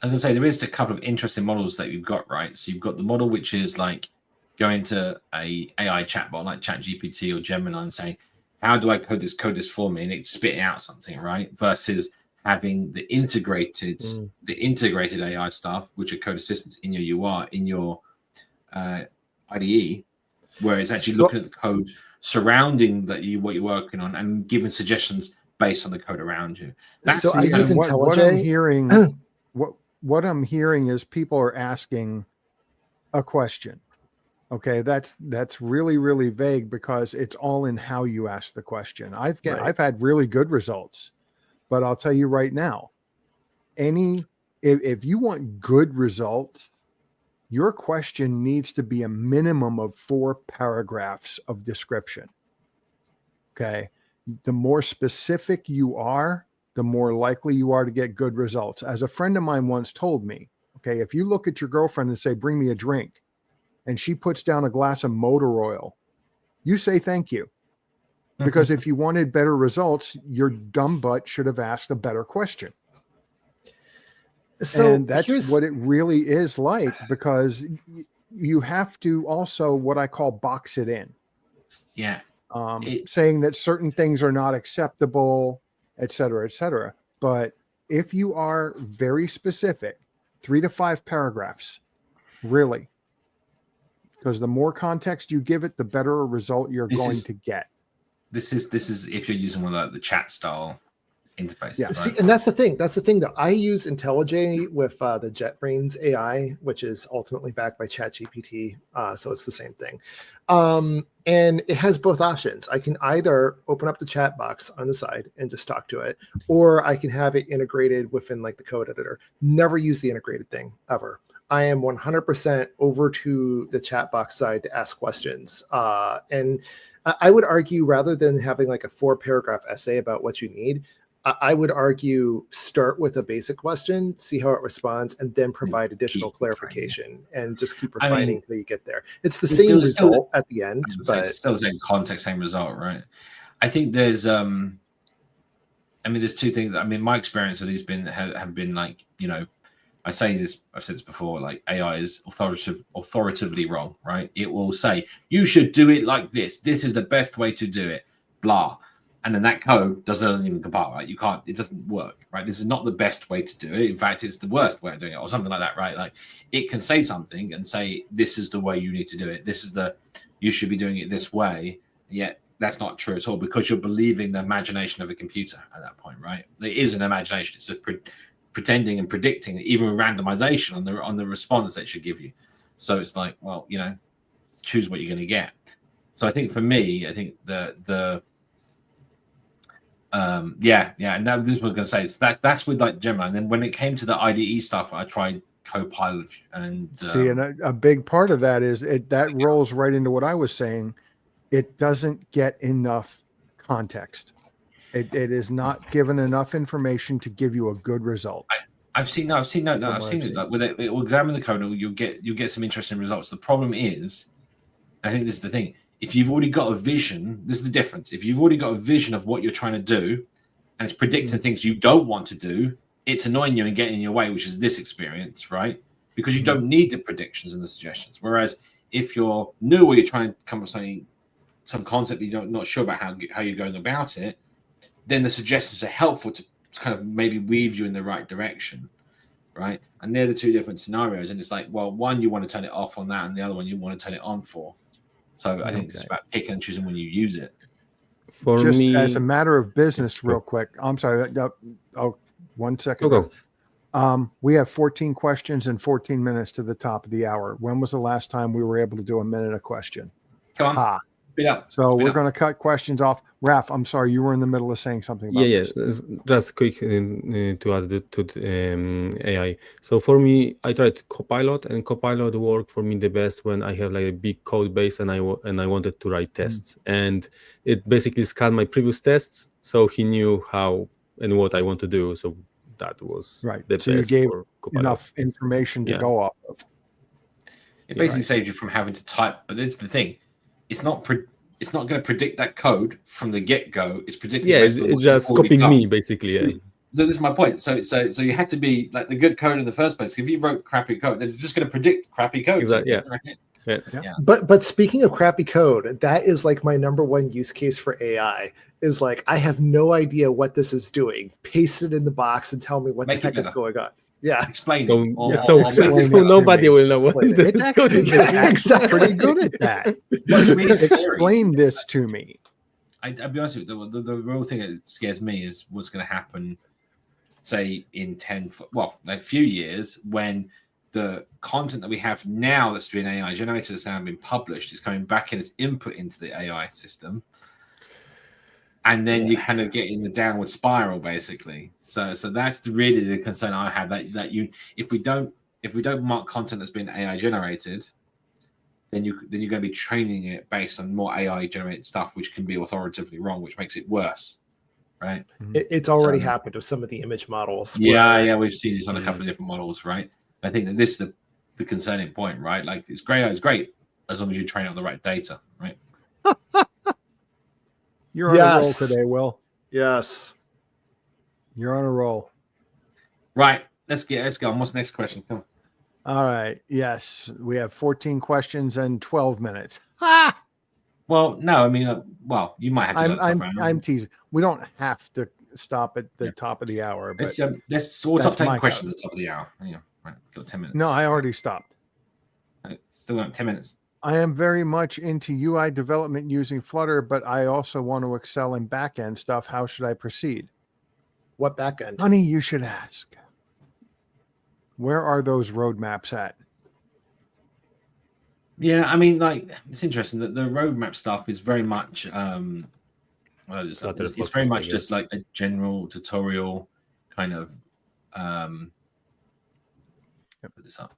I was going to say, there is a couple of interesting models that you've got, right? So you've got the model which is like going to a AI chatbot like ChatGPT or Gemini and saying, how do I code this for me? And it's spitting out something, right? Versus having the integrated AI stuff, which are code assistants in your UI, in your IDE, where it's actually looking at the code surrounding what you're working on and giving suggestions based on the code around you. That's So I use what IntelliJ. I'm hearing. What I'm hearing is people are asking a question. Okay, that's really, really vague because it's all in how you ask the question. I've had really good results, but I'll tell you right now, if you want good results, your question needs to be a minimum of 4 paragraphs of description. Okay, the more specific you are, the more likely you are to get good results. As a friend of mine once told me, okay, if you look at your girlfriend and say, bring me a drink, and she puts down a glass of motor oil, you say thank you. Because if you wanted better results, your dumb butt should have asked a better question. So and that's what it really is like, because you have to also what I call box it in. Yeah. Saying that certain things are not acceptable, et cetera, et cetera. But if you are very specific, 3 to 5 paragraphs, really, because the more context you give it, the better a result you're going to get. This is if you're using one of the chat style interface. Yeah. Right? See, and that's the thing. That's the thing that I use IntelliJ with the JetBrains AI, which is ultimately backed by ChatGPT. So it's the same thing. And it has both options. I can either open up the chat box on the side and just talk to it, or I can have it integrated within like the code editor. Never use the integrated thing ever. I am 100% over to the chat box side to ask questions. And I would argue, rather than having like a 4-paragraph essay about what you need, I would argue start with a basic question, see how it responds, and then provide additional clarification and just keep refining until you get there. It's the same result at the end, but it's still the same context, same result, right? I think there's there's two things. I mean, my experience with these have been like, I say this, I've said this before, like AI is authoritatively wrong, right? It will say, you should do it like this. This is the best way to do it, blah. And then that code doesn't even compile, right? It doesn't work, right? This is not the best way to do it. In fact, it's the worst way of doing it or something like that, right? Like it can say something and say, this is the way you need to do it. You should be doing it this way. Yet that's not true at all because you're believing the imagination of a computer at that point, right? It is an imagination. It's just pretending and predicting, even with randomization on the response that it should give you. So it's like, well, choose what you're going to get. So I think for me, I think and that this is what I'm going to say. It's that's with like Gemini. And then when it came to the IDE stuff, I tried Copilot and and a big part of that is that rolls right into what I was saying. It doesn't get enough context. It is not given enough information to give you a good result. I've seen it. Like with it will examine the code, you'll get some interesting results. The problem is, I think this is the thing. If you've already got a vision, this is the difference. If you've already got a vision of what you're trying to do, and it's predicting things you don't want to do, it's annoying you and getting in your way, which is this experience, right? Because you don't need the predictions and the suggestions. Whereas if you're new or you're trying to come up with some concept that you're not sure about how you're going about it, then the suggestions are helpful to kind of maybe weave you in the right direction, right? And they're the two different scenarios. And it's like, well, one, you want to turn it off on that, and the other one, you want to turn it on for. So I think it's about picking and choosing when you use it. For Just me, as a matter of business, real quick. I'm sorry. 1 second. Go. We have 14 questions and 14 minutes to the top of the hour. When was the last time we were able to do a minute a question? Come on. Speed up. So we're going to cut questions off. Raf, I'm sorry, you were in the middle of saying something about this. Just quick to add to AI. So for me, I tried Copilot, and Copilot worked for me the best when I have like a big code base and I wanted to write tests, and it basically scanned my previous tests, so he knew how and what I want to do. So that was right. The so best you gave for Copilot. Enough information to go off of. It basically saves you from having to type, but it's the thing. It's not going to predict that code from the get-go. It's predicting. Yeah, it's just copying me, basically. Yeah. So this is my point. So you had to be like the good code in the first place. If you wrote crappy code, then it's just going to predict crappy code. Exactly. Yeah. But speaking of crappy code, that is like my number one use case for AI. Is like, I have no idea what this is doing. Paste it in the box and tell me what the heck is going on. Yeah, explain. So nobody will know what it's actually pretty good at that. Explain this to me. I'll be honest with you. The real thing that scares me is what's going to happen, say in a few years, when the content that we have now that's been AI generated, that's now been published, is coming back in as input into the AI system. And then you kind of get in the downward spiral, basically. So that's really the concern I have. That if we don't mark content that's been AI generated, then you're going to be training it based on more AI generated stuff, which can be authoritatively wrong, which makes it worse, right? It's already happened with some of the image models. Yeah, we've seen this on a couple of different models, right? I think that this is the concerning point, right? Like it's great as long as you train on the right data, right? You're on a roll today, Will. Yes. You're on a roll. Right. Let's go. What's the next question? Come on. All right. Yes. We have 14 questions and 12 minutes. Well, no, I mean, you might have to. I'm teasing. We don't have to stop at the top of the hour. But let's top 10 questions at the top of the hour. Yeah. Right. Got 10 minutes. No, I already stopped. Right, still got 10 minutes. I am very much into UI development using Flutter, but I also want to excel in backend stuff. How should I proceed? What backend? Honey, you should ask. Where are those roadmaps at? Yeah, I mean, like, it's interesting that the roadmap stuff is very much it's very focused, I much just guess. like a general tutorial kind of put this up.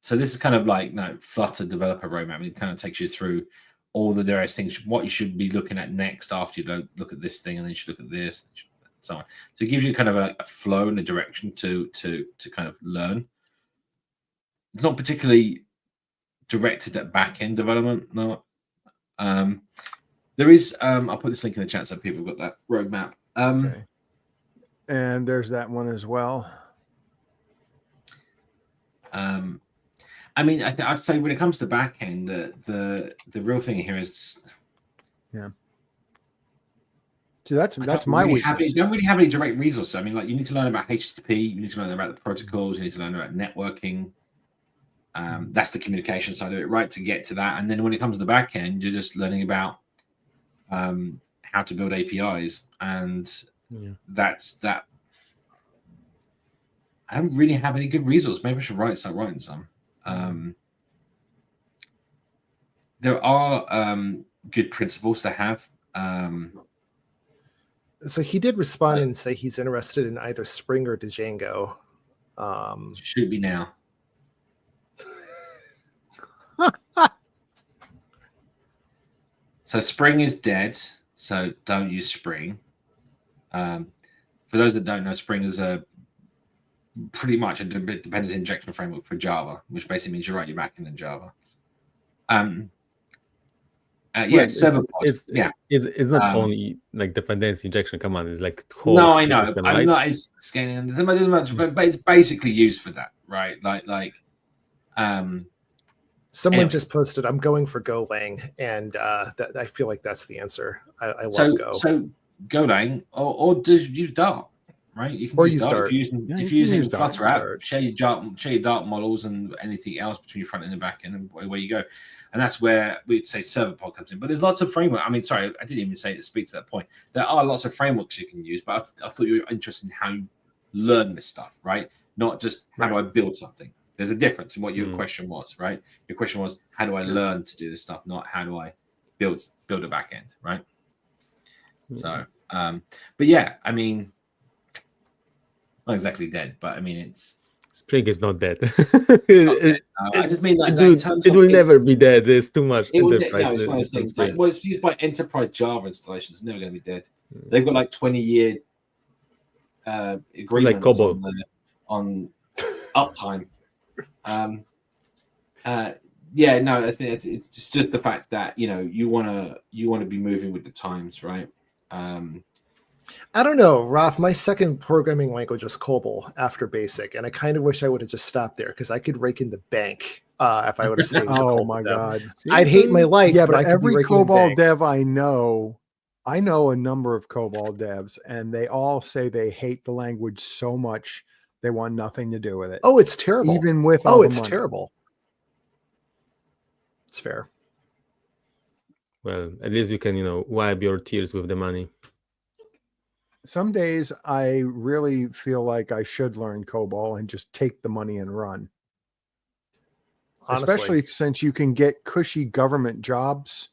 So this is kind of like Flutter developer roadmap. It kind of takes you through all the various things, what you should be looking at next after you look at this thing, and then you should look at this, and so on. So it gives you kind of a flow and a direction to kind of learn. It's not particularly directed at back-end development. No. There is, I'll put this link in the chat so people have got that roadmap. Okay. And there's that one as well. I mean, I'd say when it comes to back-end, the real thing here is See, that's my weakness. Don't really have any direct resources. I mean, like, you need to learn about HTTP, you need to learn about the protocols, you need to learn about networking. That's the communication side of it, right? To get to that, and then when it comes to the back end, you're just learning about how to build APIs, and that's that. I don't really have any good resources. Maybe I should start writing some. There are good principles to have. So he did respond and say he's interested in either Spring or Django. Should be now. So Spring is dead, so don't use Spring. For those that don't know, Spring is pretty much a dependency injection framework for Java, which basically means you write your backend in Java. Server pod. It's not only like dependency injection command. It's like whole no, I know. system, I'm right? not scanning this much, but it's basically used for that, right? Someone just posted, "I'm going for Golang," and I feel like that's the answer. I love Go. So Golang, or just use Dart, right? You can use Dart. If you're using Flutter app, share your Dart models and anything else between your front end and back end, and where you go. And that's where we'd say server pod comes in. But there's lots of framework. I mean, sorry, I didn't even speak to that point. There are lots of frameworks you can use, but I thought you were interested in how you learn this stuff, right? Not just how do I build something. There's a difference in what your question was, right? Your question was, how do I learn to do this stuff? Not how do I build a back end, right? So, but yeah, I mean, not exactly dead, but I mean, it's Spring is not dead. I just mean like it will never be dead. There's too much enterprise. It's one of those things. Like, well, it's used by enterprise Java installations. It's never going to be dead. They've got like 20-year agreements like COBOL on uptime. I think it's just the fact that you want to be moving with the times, right? I don't know, Ralph. My second programming language was COBOL after BASIC, and I kind of wish I would have just stopped there because I could rake in the bank if I would have stayed. Oh my God! I'd hate my life. Yeah, but I every could be COBOL dev I know a number of COBOL devs, and they all say they hate the language so much they want nothing to do with it. Oh, it's terrible. Even with all the it's money. terrible. It's fair. Well, at least you can, wipe your tears with the money. Some days I really feel like I should learn COBOL and just take the money and run. Honestly. Especially since you can get cushy government jobs.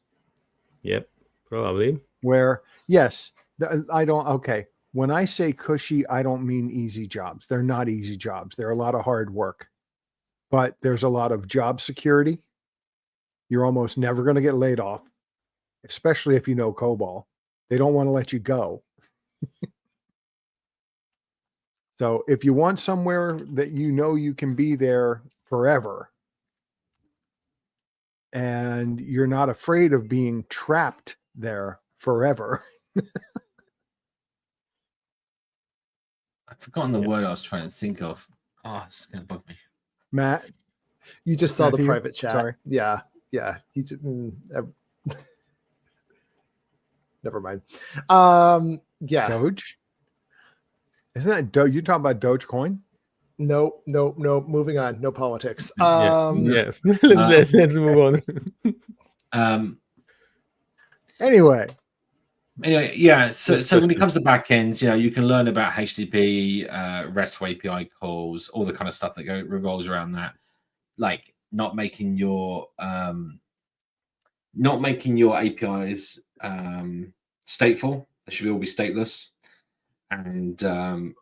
Yep, probably. Where, yes, okay. When I say cushy, I don't mean easy jobs. They're not easy jobs. They're a lot of hard work. But there's a lot of job security. You're almost never going to get laid off, especially if you know COBOL. They don't want to let you go. So if you want somewhere that you can be there forever, and you're not afraid of being trapped there forever. I've forgotten the word I was trying to think of. Oh, it's going to bug me. Matt, you just saw Matthew? the private chat. Sorry. Yeah. Never mind. Yeah. Doge? Isn't that you talking about Dogecoin? Nope. Moving on. No politics. Let's move on. Anyway, Anyway, yeah. So Next when it question. comes to backends, you can learn about HTTP, RESTful API calls, all the kind of stuff that revolves around that, like not making your APIs stateful. They should all be stateless, and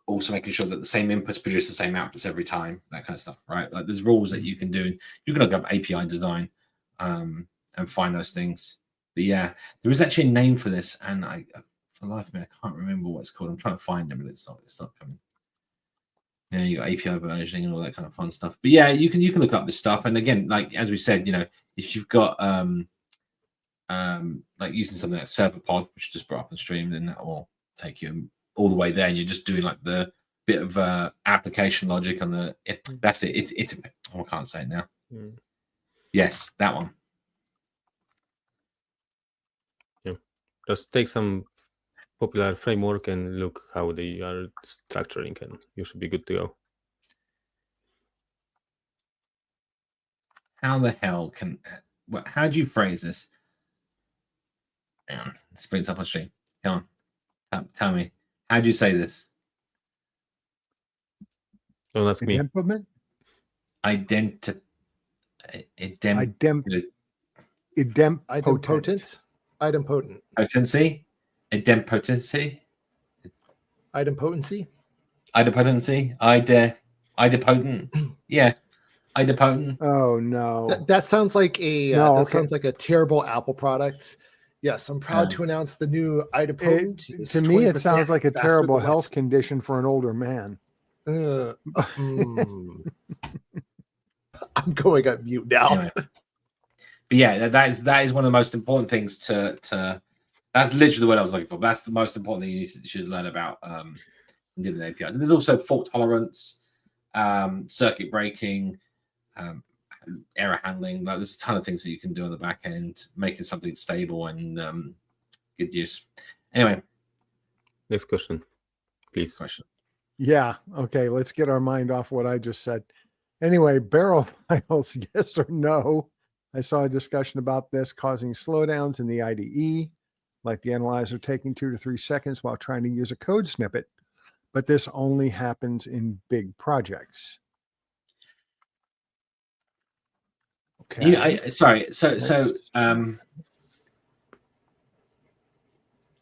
also making sure that the same inputs produce the same outputs every time. That kind of stuff, right? Like there's rules that you can do. You can look up API design and find those things. But yeah, there is actually a name for this, and for the life of me, I can't remember what it's called. I'm trying to find it, but it's not coming. Yeah, you got API versioning and all that kind of fun stuff. But yeah, you can look up this stuff. And again, like as we said, if you've got like using something like Serverpod, which just brought up on stream, then that will take you all the way there. And you're just doing like the bit of application logic on the. That's it. I can't say it now. Yes, that one. Yeah, just take some popular framework and look how they are structuring, and you should be good to go. How the hell how do you phrase this? Let's bring it up on stream. Come on, tell me. How do you say this? Don't ask me. Idempotment? Idempotent. Idempotent. Potency. Idempotency. Idempotency. Idempotency. Idempotent. Yeah. Idempotent. Oh no. That sounds like a No, that okay. sounds like a terrible Apple product. Yes, I'm proud to announce the new Idempotent. To me, it sounds like a faster terrible than health condition for an older man. I'm going on mute now. Anyway. But yeah, that is one of the most important things to that's literally the word I was looking for. That's the most important thing you should learn about different APIs. And there's also fault tolerance, circuit breaking, error handling. Like there's a ton of things that you can do on the back end, making something stable and good use. Anyway, Next question, please. question. Yeah. Okay. Let's get our mind off what I just said. Anyway, barrel files, yes or no? I saw a discussion about this causing slowdowns in the IDE, like the analyzer taking 2 to 3 seconds while trying to use a code snippet. But this only happens in big projects. Okay. Sorry. So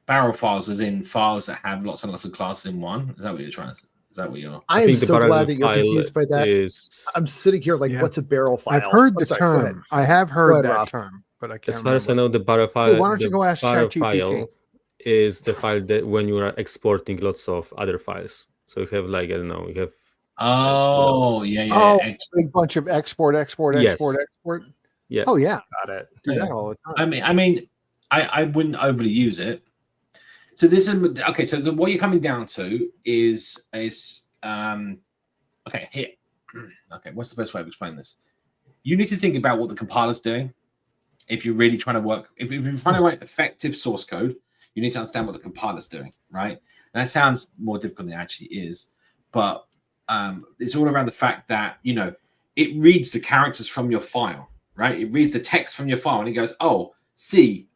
barrel files is in files that have lots and lots of classes in one. Is that what you're trying to? Is that what you're? I am think the so barrel glad that you're file confused by that. I'm sitting here like, Yeah. what's a barrel file? I've heard the sorry, go ahead. term. I have heard ahead, that Rob. term, but I can't As far as I remember. know, the barrel file. Hey, why don't you the go ask barrel ChatGPT? file is the file that when you are exporting lots of other files. So you have like, I don't know, you have. Oh, yeah. Oh, big bunch of export. Yes. Yeah. Oh yeah, Got it. do that all the time. I mean, I wouldn't overly use it. So this is okay. So what you're coming down to is okay here. Okay, what's the best way of explaining this? You need to think about what the compiler's doing. If you're really trying to work, if you're trying to write effective source code, you need to understand what the compiler's doing, right? And that sounds more difficult than it actually is, but it's all around the fact that it reads the characters from your file, right? It reads the text from your file, and it goes, oh, CONST.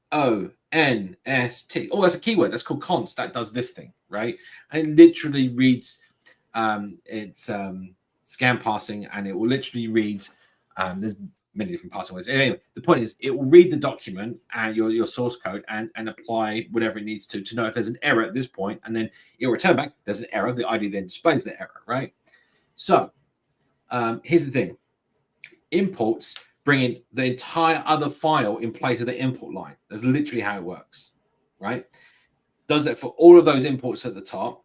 Oh, that's a keyword. That's called const. That does this thing, right? And it literally reads it's scan parsing, and it will literally read. There's many different parsing ways. Anyway, the point is, it will read the document and your source code and apply whatever it needs to know if there's an error at this point, and then it will return back. There's an error. The ID then displays the error, right? So here's the thing: imports bringing the entire other file in place of the import line. That's literally how it works, right? Does that for all of those imports at the top.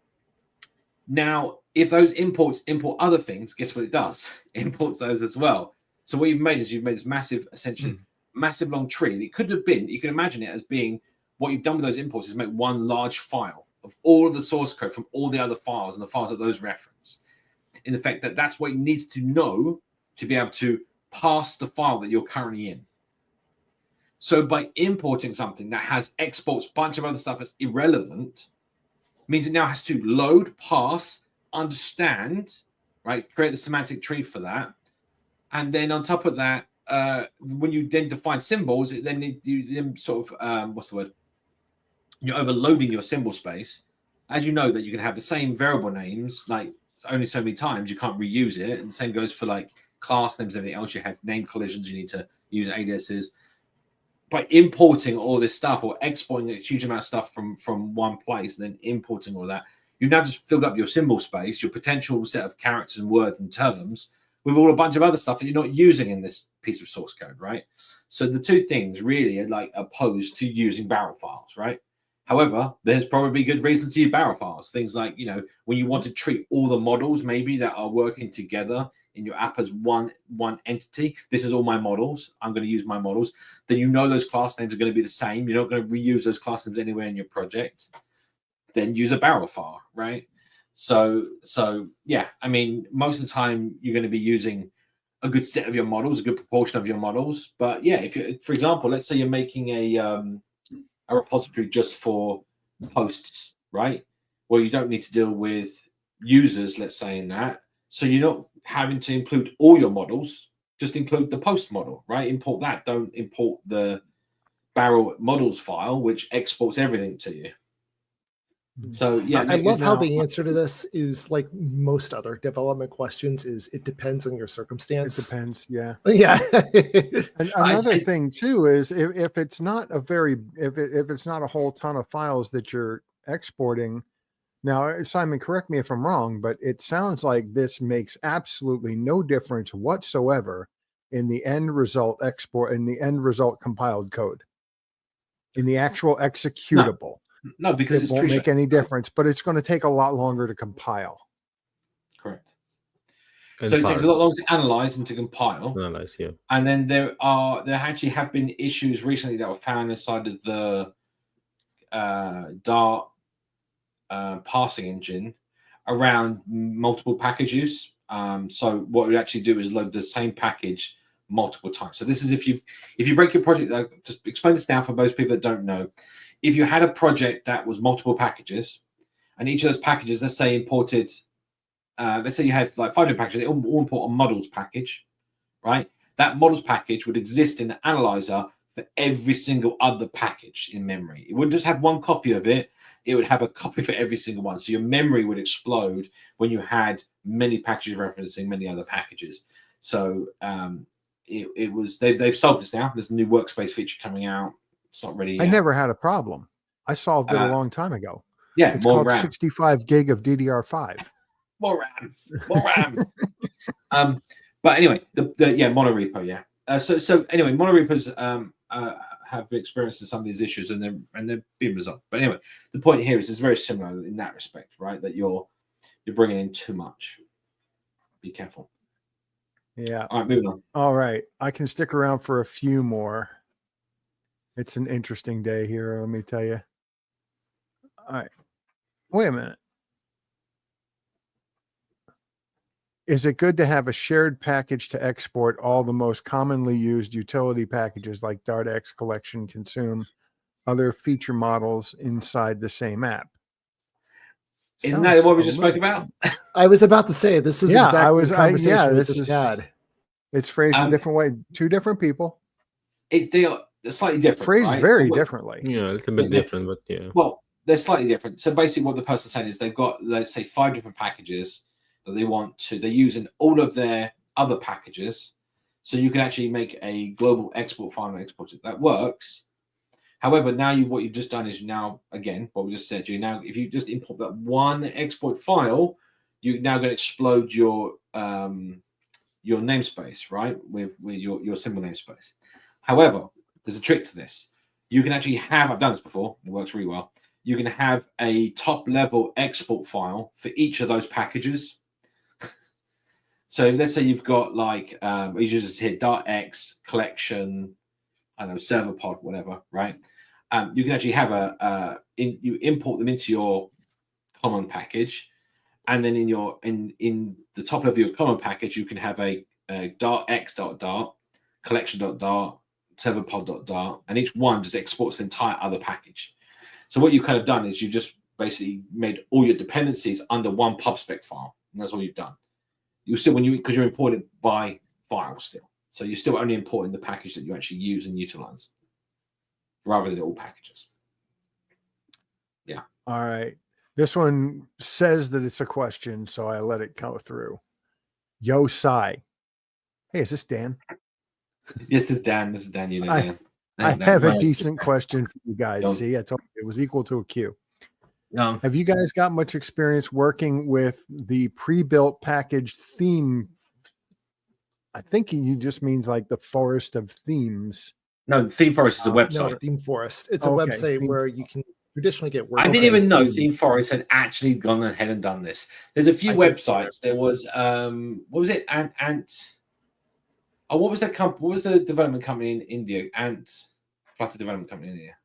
Now, if those imports import other things, guess what it does? Imports those as well. So what you've made is this massive, essentially massive long tree. And it could have been, you can imagine it as being, what you've done with those imports is make one large file of all of the source code from all the other files and the files that those reference. In the fact that that's what it needs to know to be able to pass the file that you're currently in. So by importing something that has exports, bunch of other stuff that's irrelevant, means it now has to load, parse, understand, right? Create the semantic tree for that. And then on top of that, when you then define symbols, then you sort of, what's the word? you're overloading your symbol space. As you know that you can have the same variable names, like only so many times, you can't reuse it. And the same goes for like class names and everything else. You have name collisions, you need to use aliases. By importing all this stuff or exporting a huge amount of stuff from one place and then importing all that, you've now just filled up your symbol space, your potential set of characters and words and terms with all a bunch of other stuff that you're not using in this piece of source code, right? So the two things really are like opposed to using barrel files, right? However, there's probably good reasons to use barrel files. Things like, you know, when you want to treat all the models maybe that are working together in your app as one entity. This is all my models. I'm going to use my models. Then you know those class names are going to be the same. You're not going to reuse those class names anywhere in your project. Then use a barrel file, right? So yeah, I mean, most of the time you're going to be using a good set of your models, a good proportion of your models. But yeah, if you, for example, let's say you're making a repository just for posts, right? Well, you don't need to deal with users, let's say, in that. So you're not having to include all your models, just include the post model, right? Import that. Don't import the barrel models file, which exports everything to you. So yeah, I love how the answer to this is like most other development questions is it depends on your circumstance. It depends, yeah. Yeah. And another thing too is if it's not a very if it's not a whole ton of files that you're exporting. Now, Simon, correct me if I'm wrong, but it sounds like this makes absolutely no difference whatsoever in the end result export, in the end result compiled code, in the actual executable. No, because it won't make any difference, but it's going to take a lot longer to compile. Correct. And so it takes a lot longer to analyze and to compile. Analyze, yeah. And then there actually have been issues recently that were found inside of the Dart parsing engine around multiple package use. So what we actually do is load the same package multiple times. So this is if you break your project. Just explain this now for most people that don't know. If you had a project that was multiple packages, and each of those packages, let's say imported, let's say you had like 5 different packages, they all import a models package, right? That models package would exist in the analyzer for every single other package in memory. It wouldn't just have one copy of it. It would have a copy for every single one. So your memory would explode when you had many packages referencing many other packages. So they've solved this now. There's a new workspace feature coming out. It's not ready yet. I never had a problem. I solved it a long time ago. Yeah, it's more called RAM. 65 gig of DDR5. More RAM. But anyway, the monorepo, yeah. So anyway, monorepos have experienced some of these issues, and they're being resolved. But anyway, the point here is it's very similar in that respect, right? That you're bringing in too much. Be careful. Yeah. All right, moving on. All right, I can stick around for a few more. It's an interesting day here, let me tell you. All right. Wait a minute. Is it good to have a shared package to export all the most commonly used utility packages like DartX, Collection, Consume, other feature models inside the same app? Isn't that what we just spoke about? I was about to say this is exactly the conversation we just had. It's phrased a different way. Two different people. They are slightly different. Phrased right? very differently. Yeah, a little bit different, but yeah. Well, they're slightly different. So basically what the person's saying is they've got, let's say, 5 different packages that they're using all of their other packages. So you can actually make a global export file and export it. That works. However, now what you've just done is now, again, what we just said, if you just import that one export file, you're now going to explode your namespace, right? With your symbol namespace. However, there's a trick to this. You can actually have, I've done this before, it works really well. You can have a top level export file for each of those packages. So let's say you've got like, you just hit DartX, Collection, I don't know, server pod, whatever, right? You can actually have you import them into your common package. And then in the top level of your common package, you can have a DartX.dart, Collection.dart, serverpod.dart, and each one just exports the entire other package. So what you've kind of done is you just basically made all your dependencies under one pubspec file, and that's all you've done. You still, because you're importing by file still, so you're still only importing the package that you actually use and utilize, rather than all packages. All right. This one says that it's a question, so I let it go through. Yo, Sai. Hey, is this Dan? This is Dan. This is Dan. You know I- Dan. I Dan, have a Ryan's decent good. question for you guys. Go. See, I told you it was equal to a Q. Um, Have you guys got much experience working with the pre-built package theme? I think he just means like the forest of themes. no, Theme Forest is a No, website. Theme Forest. It's a Okay, website Theme where you can traditionally get I didn't WordPress even know themes. Theme Forest had actually gone ahead and done this. There's a few I didn't websites. There was what was it? Ant. Oh, what was that company? What was the development company in India? Ant Flutter development company in India.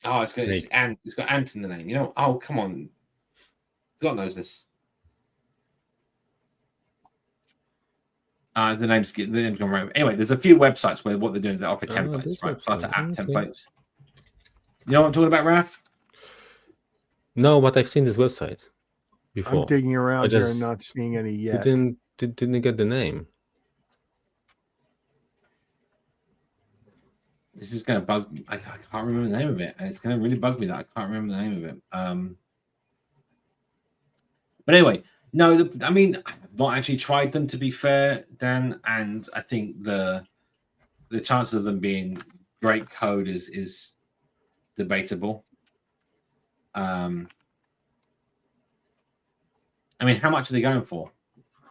Oh, it's got Snake. Ant. It's got Ant in the name. You know? Oh, come on. God knows this. The name's gone right. Anyway, there's a few websites where what they're doing, they offer templates, this right? Flutter website. app Okay. templates. You know what I'm talking about, Raf? No, but I've seen this website I'm before. digging around here and just not seeing any yet. Didn't get the name. This is going to bug me. I can't remember the name of it, and it's going to really bug me that I can't remember the name of it. But anyway, no, I mean, I've not actually tried them, to be fair, Dan, and I think the chances of them being great code is debatable. I mean, how much are they going for?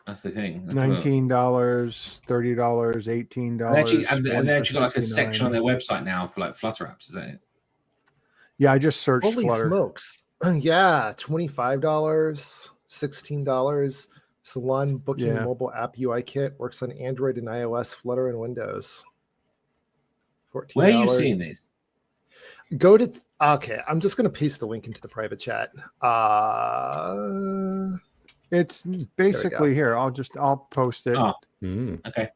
That's the thing. $19, $30, $18. And they actually got like a $1 section on $69. their website now for like Flutter apps. Is that it? Yeah, I just searched Holy Flutter. smokes. Yeah, $25, $16. Salon Booking Yeah. Mobile App UI Kit works on Android and iOS, Flutter, and Windows. $14. Where are you seeing these? Go to okay. I'm just gonna paste the link into the private chat. It's basically here. I'll post it. Oh, Mm. okay.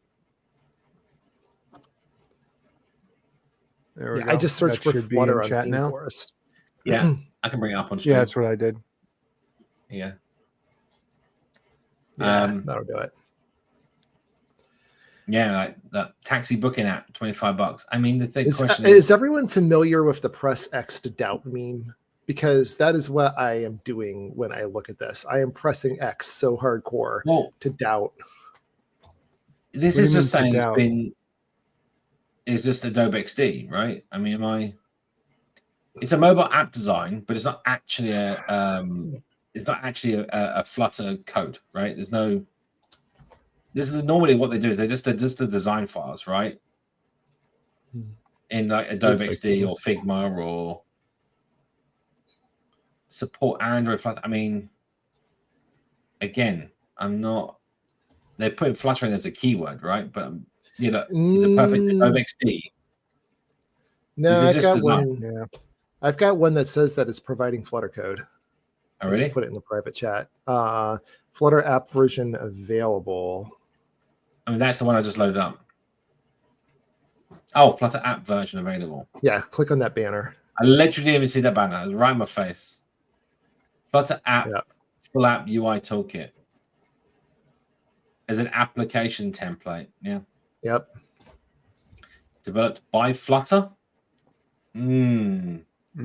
There we Yeah, go. I just searched That for should be Flutter in on chat Theme now. Forest. Yeah, I can bring it up on screen. Yeah, that's what I did. Yeah. Yeah, that'll do it. Yeah, like that taxi booking app, $25. I mean, the thing question Is everyone familiar with the press X to doubt meme? Because that is what I am doing when I look at this. I am pressing X so hardcore to doubt. This What do is you just mean to saying doubt? it's just Adobe XD, right? I mean, it's a mobile app design, but it's not actually a Flutter code, right? This is normally what they do is they're just the design files, right? In like Adobe Looks like XD it. or Figma or support Android Flutter. I mean, again, they're putting Flutter in as a keyword, right? But it's a perfect Adobe XD. No, These are I've just got design. one. Yeah. I've got one that says that it's providing Flutter code. I Already? just put it in the private chat. Flutter app version available. I mean, that's the one I just loaded up. Oh, Flutter app version available. Yeah, click on that banner. I literally didn't even see that banner. It was right in my face. Flutter app, full app UI toolkit. As an application template. Yeah. Yep. Developed by Flutter.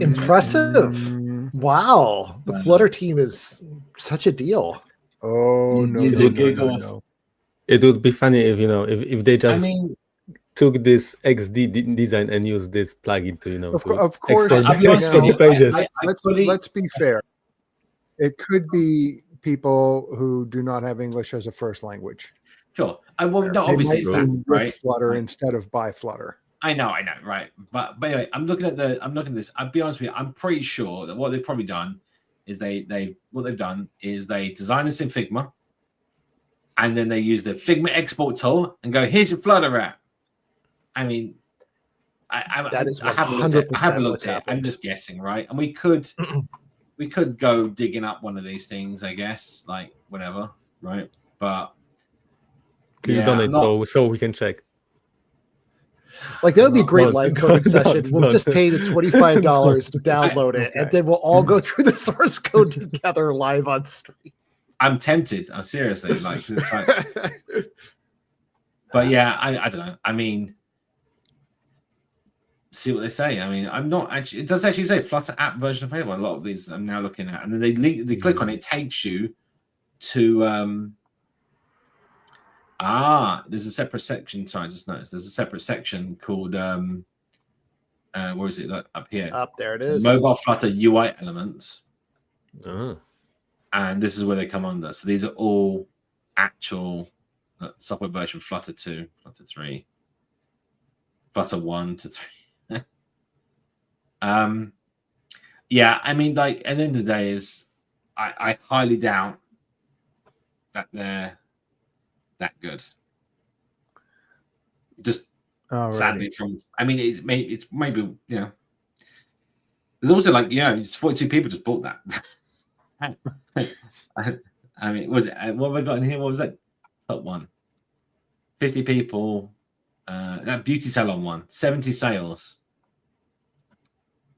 Impressive. Mm. Wow. The Flutter team is such a deal. Oh, no, Use no, a no, giggle. no. It would be funny if they just I mean, took this XD design and used this plugin to Of course, export I'll be honest with you, pages. let's be fair. It could be people who do not have English as a first language. sure. No, They obviously might it's be that, with right? Flutter instead of by Flutter. I know, right? But anyway, I'm looking at this. I'll be honest with you. I'm pretty sure that what they've probably done is they designed this in Figma, and then they use the Figma export tool and go, "Here's your Flutter app." I mean, I haven't looked at it. I'm just guessing, right? And we could go digging up one of these things, I guess, like whatever, right? But Please donate so we can check. Like that would be a great Don't, live coding session. We'll just pay the $25 to download it, and then we'll all go through the source code together live on stream. I'm tempted. I'm seriously like, but yeah, I don't know. I mean, see what they say. I mean, I'm not actually. It does actually say Flutter app version available. A lot of these I'm now looking at, and then they click on it, takes you to there's a separate section. Sorry, I just noticed there's a separate section called where is it? Like, up here. Up there it is. Mobile Flutter UI elements. Ah. And this is where they come under. So these are all actual software version Flutter 2, Flutter 3, Flutter 1 to 3. Yeah, I mean, like, at the end of the day is I highly doubt that they're that good. Just sadly I mean, it's maybe, you know, there's also like, you know, it's 42 people just bought that. I mean, was it what have I got in here? What was that top one? 50 people. That beauty salon one, 70 sales.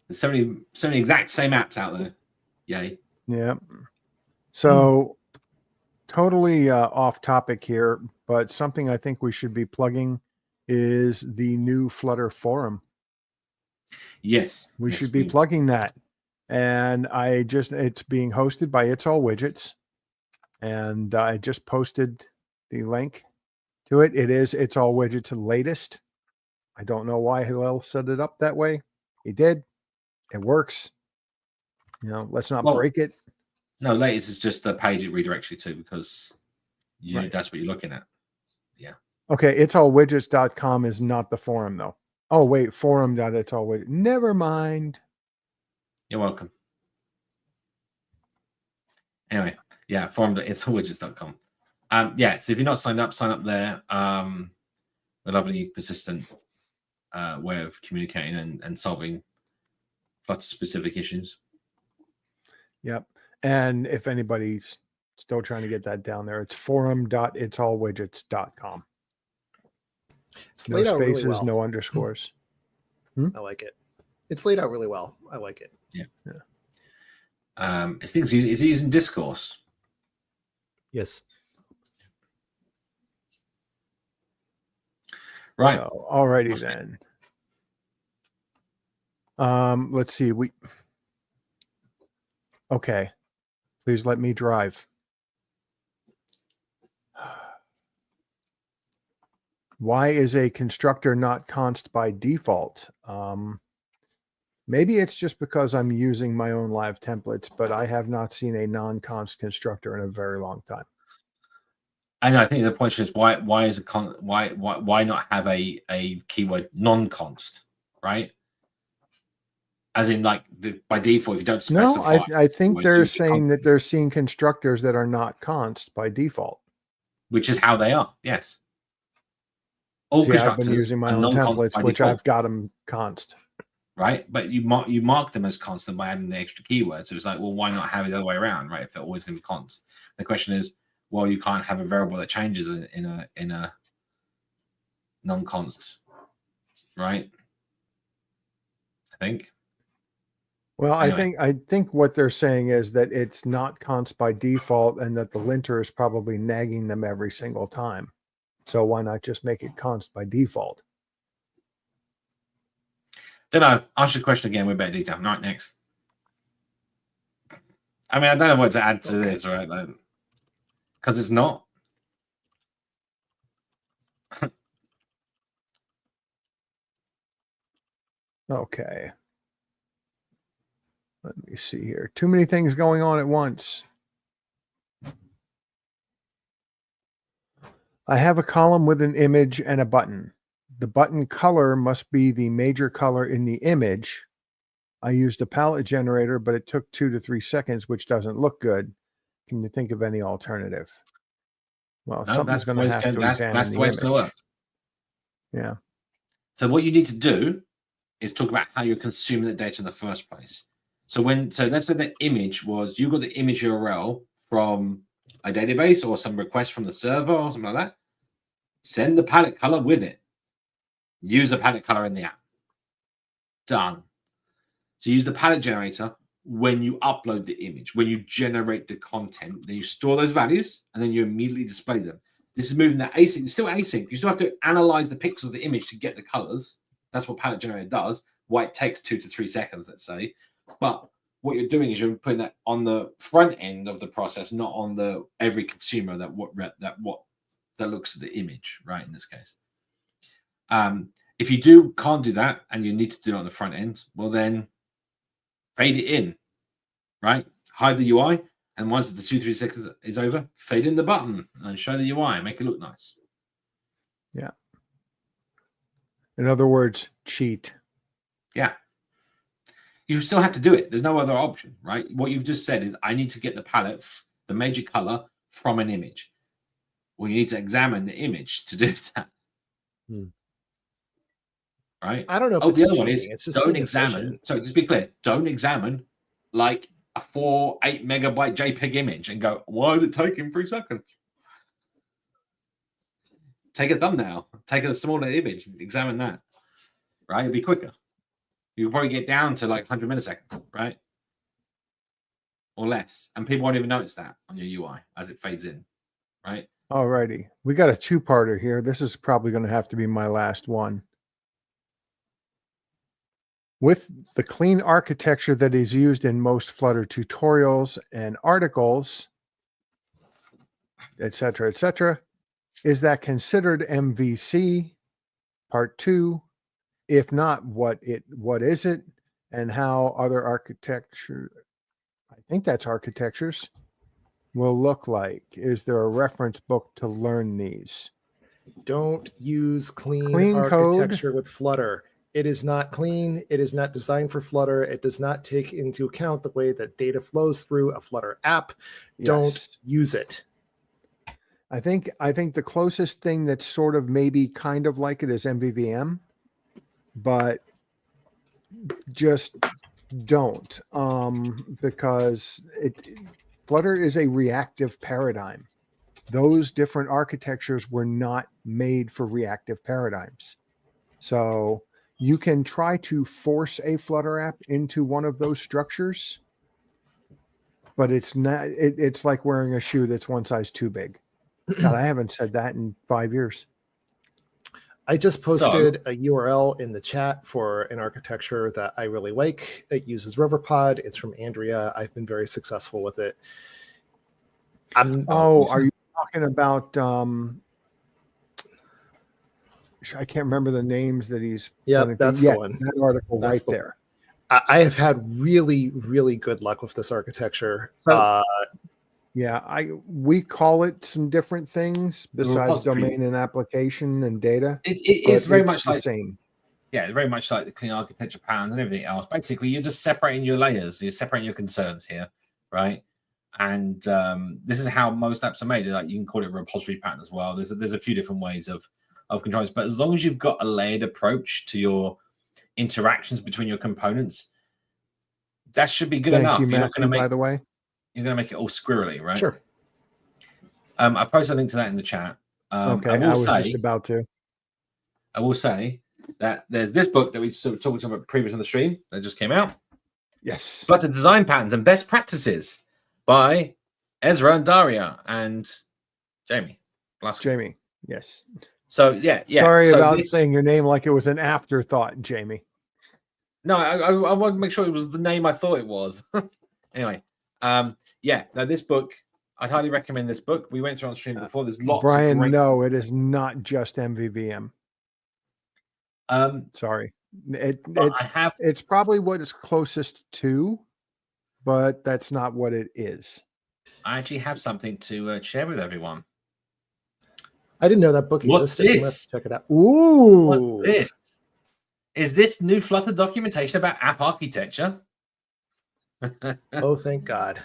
There's 70 exact same apps out there. Yay. Yeah. So totally off topic here, but something I think we should be plugging is the new Flutter forum. Yes. We should be plugging that. And it's being hosted by It's All Widgets. And I just posted the link to it. It's All Widgets latest. I don't know why Hillel set it up that way. He did. It works. You know, let's not break it. No, latest is just the page it redirects you to, because Right. That's what you're looking at. Yeah. Okay, itsallwidgets.com is not the forum though. Oh wait, forum.itsallwidgets. Never mind. You're welcome. Anyway, yeah, forum.itsallwidgets.com. Yeah, so if you're not signed up, sign up there. A lovely, persistent way of communicating and solving Flutter specific issues. Yep. And if anybody's still trying to get that down there, it's forum.itsallwidgets.com. It's No laid out spaces, really well. no underscores. I like it. It's laid out really well. I like it. Yeah. Is it using Discourse? Yes. Right. So, alrighty then. Let's see. Okay. Please let me drive. Why is a constructor not const by default? Maybe it's just because I'm using my own live templates, but I have not seen a non-const constructor in a very long time. And I think the point is why not have a keyword non-const, right? As in, like, by default, if you don't specify. No, I think they're saying that they're seeing constructors that are not const by default. Which is how they are, yes. All See, I've been constructors using my are own non-const templates, by which default, I've got them const. right? But you mark them as constant by adding the extra keyword. So it's like, well, why not have it the other way around, right? If they're always going to be const. The question is, well, you can't have a variable that changes in a non-const, right? I think. Well, Anyway. I think what they're saying is that it's not const by default, and that the linter is probably nagging them every single time. So why not just make it const by default? Don't know. Ask your question again with better detail. Right, next. I mean, I don't know what to add to this, right? Because it's not. Okay. Let me see here. Too many things going on at once. I have a column with an image and a button. The button color must be the major color in the image. I used a palette generator, but it took 2 to 3 seconds, which doesn't look good. Can you think of any alternative? Well, No, something's going to have to examine that's the way it's going to work. Yeah. So what you need to do is talk about how you're consuming the data in the first place. So let's say the image was, you got the image URL from a database or some request from the server or something like that. Send the palette color with it. Use a palette color in the app. Done. So use the palette generator when you upload the image, when you generate the content, then you store those values and then you immediately display them. This is moving that async. It's still async. You still have to analyze the pixels of the image to get the colors, That's what palette generator does. Why it takes 2 to 3 seconds, let's say. But what you're doing is you're putting that on the front end of the process, not on the every consumer that looks at the image, right? In this case, if you can't do that and you need to do it on the front end, well then fade it in, right? Hide the UI, and once the 2-3 seconds is over, fade in the button and show the UI, make it look nice. Yeah. In other words, cheat. Yeah. You still have to do it. There's no other option, right? What you've just said is I need to get the palette, the major color from an image. Well, you need to examine the image to do that. Right? I don't know if Oh, it's the other cheating. one is It's just don't being examine. efficient. So just be clear, don't examine like a 8 megabyte JPEG image and go, why is it taking 3 seconds? Take a thumbnail, take a smaller image, examine that. Right? It'll be quicker. You'll probably get down to like 100 milliseconds, right? Or less. And people won't even notice that on your UI as it fades in, right? All righty. We got a two-parter here. This is probably going to have to be my last one. With the clean architecture that is used in most Flutter tutorials and articles, et cetera, is that considered MVC? Part 2. If not, what is it, and how other architecture, I think that's architectures, will look like? Is there a reference book to learn these? Don't use clean architecture with Flutter. It is not clean. It is not designed for Flutter. It does not take into account the way that data flows through a Flutter app. Yes. Don't use it. I think the closest thing that's sort of maybe kind of like it is MVVM, but just don't, because Flutter is a reactive paradigm. Those different architectures were not made for reactive paradigms. So you can try to force a Flutter app into one of those structures, but it's not. It's like wearing a shoe that's one size too big. God, I haven't said that in 5 years. I just posted a URL in the chat for an architecture that I really like. It uses Riverpod. It's from Andrea. I've been very successful with it. Are you talking about? I can't remember the names that he's. Yeah, that's the one. That article right there. I have had really, really good luck with this architecture. Yeah, we call it some different things besides domain and application and data. It's very much the like same. Yeah, it's very much like the clean architecture patterns and everything else. Basically, you're just separating your layers. You're separating your concerns here, right? And this is how most apps are made. Like you can call it a repository pattern as well. There's a few different ways of controlling it. But as long as you've got a layered approach to your interactions between your components, that should be good enough. Thank you, Matthew, by the way. You're going to make it all squirrely, right? Sure. I posted a link to that in the chat. Okay, I was just about to. I will say that there's this book that we sort of talked about previous on the stream that just came out. Yes. Flutter Design Patterns and Best Practices by Ezra and Daria and Jamie. Jamie, yes. So, yeah. Sorry about saying your name like it was an afterthought, Jamie. No, I want to make sure it was the name I thought it was. Anyway. Now this book, I'd highly recommend this book. We went through on stream before. There's lots Brian, of great... no, it is not just MVVM. Sorry. It's probably what it's closest to, but that's not what it is. I actually have something to share with everyone. I didn't know that book existed. What's this? Check it out. Ooh. What's this? Is this new Flutter documentation about app architecture? Oh, thank God.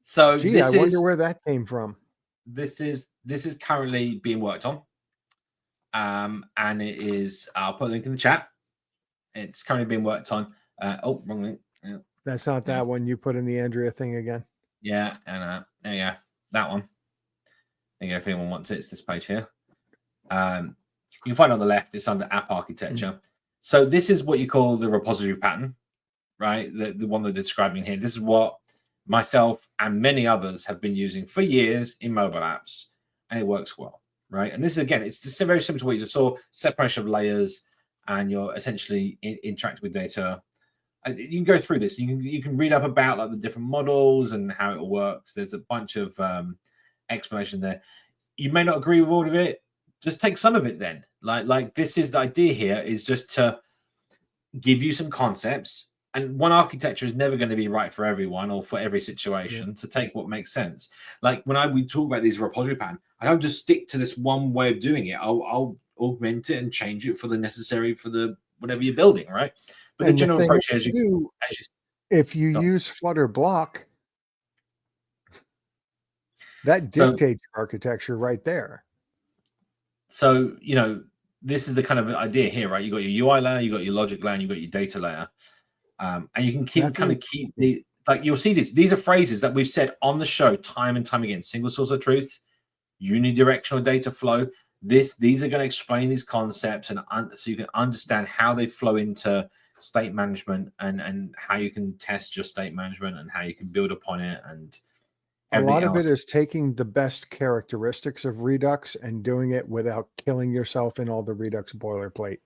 So I wonder where that came from. This is currently being worked on. And it is, I'll put a link in the chat. It's currently being worked on. Wrong link. Yeah. That's not that one you put in the Andrea thing again. Yeah, and there you go. That one. There you go. If anyone wants it, it's this page here. You can find it on the left. It's under app architecture. So this is what you call the repository pattern, right? The one they're describing here. This is what myself and many others have been using for years in mobile apps, and it works well, right? And this is, again, it's just very similar to what you just saw, separation of layers, and you're essentially interacting with data. You can go through this. You can read up about like the different models and how it works. There's a bunch of explanation there. You may not agree with all of it. Just take some of it then. Like this is the idea here, is just to give you some concepts. And one architecture is never going to be right for everyone or for every situation. To take what makes sense. Like when we talk about these repository pattern, I don't just stick to this one way of doing it. I'll augment it and change it for the necessary for the whatever you're building, right? But And the general approach, if you use Flutter block, that dictates your architecture right there. So, you know, this is the kind of idea here, right? You got your UI layer, you got your logic layer, and you got your data layer. And you can keep the, like, you'll see these are phrases that we've said on the show time and time again: single source of truth, unidirectional data flow. These are going to explain these concepts, and so you can understand how they flow into state management and how you can test your state management and how you can build upon it. And a lot of it is taking the best characteristics of Redux and doing it without killing yourself in all the Redux boilerplate.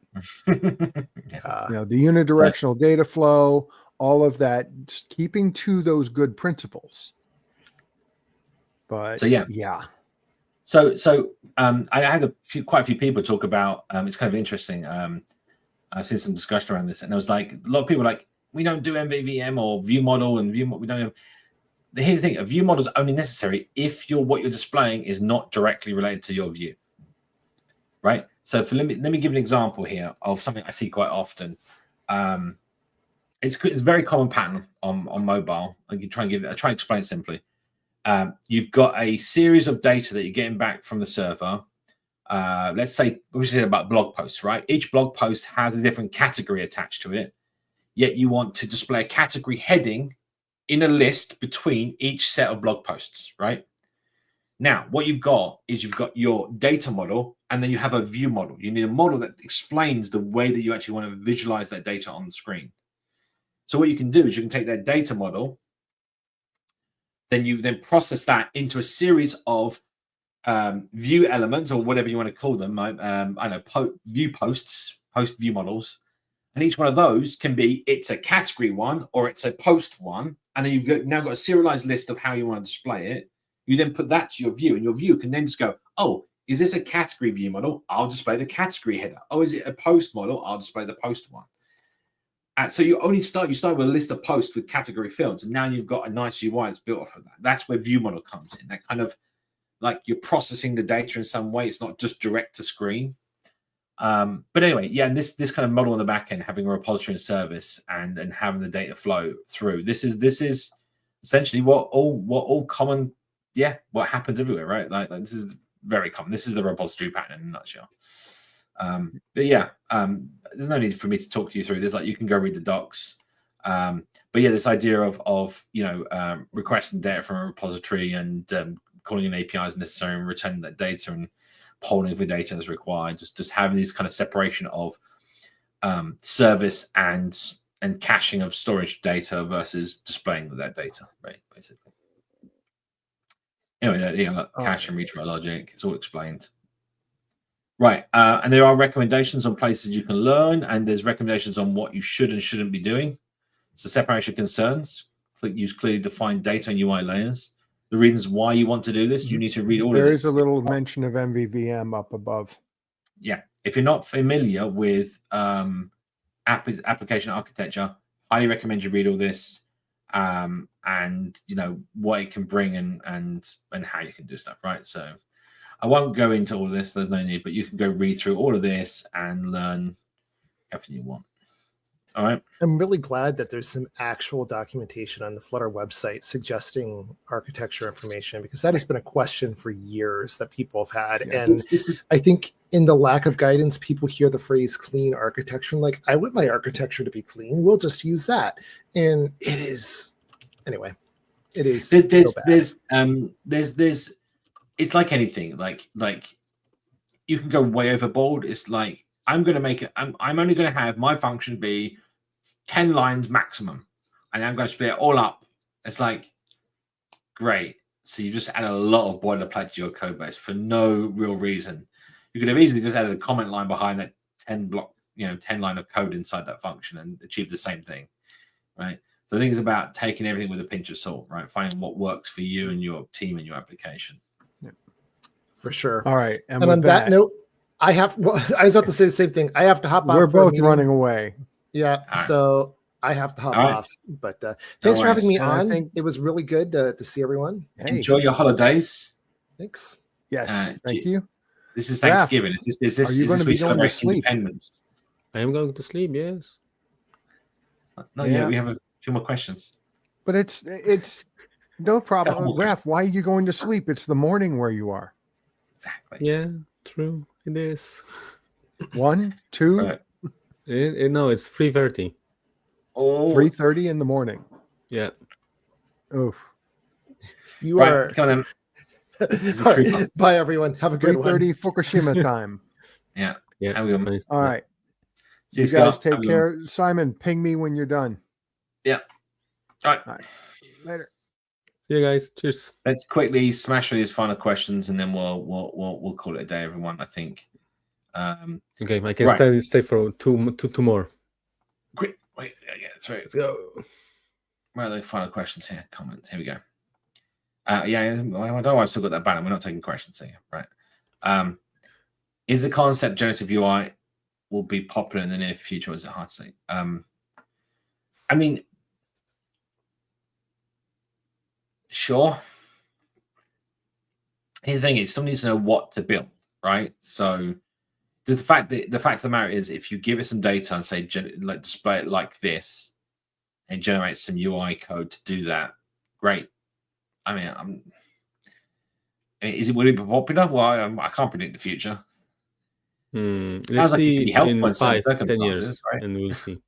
You know, the unidirectional data flow, all of that, keeping to those good principles. But yeah. So I had quite a few people talk about. It's kind of interesting. I've seen some discussion around this, and it was like a lot of people like, we don't do MVVM or view model, and we don't have. Here's the thing: a view model is only necessary if what you're displaying is not directly related to your view, right? So let me give an example here of something I see quite often. It's a very common pattern on mobile. I can try and explain it simply. You've got a series of data that you're getting back from the server. Let's say we said about blog posts, right? Each blog post has a different category attached to it. Yet you want to display a category heading in a list between each set of blog posts, right? Now, what you've got is you've got your data model, and then you have a view model. You need a model that explains the way that you actually want to visualize that data on the screen. So what you can do is you can take that data model, then you process that into a series of view elements, or whatever you want to call them. I know, view posts, post view models. And each one of those can be, it's a category one or it's a post one. And then you've now got a serialized list of how you want to display it. You then put that to your view, and your view can then just go, oh, is this a category view model? I'll display the category header. Oh, is it a post model? I'll display the post one. And so you start with a list of posts with category fields, and now you've got a nice UI that's built off of that. That's where view model comes in. That kind of like you're processing the data in some way. It's not just direct to screen. But anyway, yeah, and this kind of model on the back end, having a repository and service and having the data flow through. This is essentially what happens everywhere, right? Like this is very common. This is the repository pattern in a nutshell. But yeah, there's no need for me to talk you through this. Like you can go read the docs. But yeah, this idea of requesting data from a repository and calling in APIs necessary and returning that data and polling for data as required. Just having this kind of separation of service and caching of storage data versus displaying that data, right? Basically. Anyway, cache and retry logic. It's all explained. Right, and there are recommendations on places you can learn, and there's recommendations on what you should and shouldn't be doing. So separation concerns, use clearly defined data and UI layers. The reasons why you want to do this, you need to read all of this. There is a little mention of MVVM up above. Yeah, if you're not familiar with application architecture, highly recommend you read all this, and what it can bring and how you can do stuff, right? So I won't go into all of this. There's no need, but you can go read through all of this and learn everything you want. All right. I'm really glad that there's some actual documentation on the Flutter website suggesting architecture information, because that has been a question for years that people have had. Yeah, and I think in the lack of guidance, people hear the phrase clean architecture and like, I want my architecture to be clean. We'll just use that. And it is, anyway, it is so bad. There's it's like anything, like you can go way overboard. It's like, I'm going to make it, I'm only going to have my function be 10 lines maximum, and I'm going to split it all up. It's like, great. So you just add a lot of boilerplate to your code base for no real reason. You could have easily just added a comment line behind that 10 block, 10 line of code inside that function and achieve the same thing, right? So I think it's about taking everything with a pinch of salt, right? Finding what works for you and your team and your application. For sure. All right. And And with on that note, I was about to say the same thing. I have to hop off. we're for a both meeting. running away. Yeah. All right. So I have to hop All right. off. But thanks for having worries. me And I on. think- It was really good to see everyone. Hey, Enjoy your holidays. Thanks. yes. Thank you. This is Raph, Thanksgiving. Is this are you gonna be we going to celebrate sleep? independence? I am going to sleep. Yes. No, Yeah. we have a few more questions. But it's no problem. Couple more Raph, why are you going to sleep? It's the morning where you are. Exactly. Yeah. True. It is. 1, 2, Right. No, it's 3:30. Oh, 3:30 in the morning. Yeah. Oof. You right. are. Come on then. is a All right. trooper. Bye, everyone. Have a good one. 3:30 Fukushima time. Yeah. Yeah. Have a good one. nice. All Yeah. right. See You Scott. guys Have take a good one. care. Simon, ping me when you're done. All right. Later. See you guys. Cheers. Let's quickly smash through these final questions and then we'll call it a day, everyone. I think. Okay, I can Right. stay for two more. Quick. Wait. Yeah, that's right. Let's go. Where are the final questions here? Comments. Here we go. Yeah, I don't know why I've still got that banner. We're not taking questions here, right? Is the concept generative UI will be popular in the near future? Or is it hard to say? I mean, sure. Here's the thing: is someone needs to know what to build, right? So the fact of the matter is, if you give it some data and say, like, display it like this, and generate some UI code to do that, great. I mean, will it be popular? Well, I can't predict the future. Let's Sounds like it can see be helpful in in certain 5-10 circumstances, years, right? and we'll see.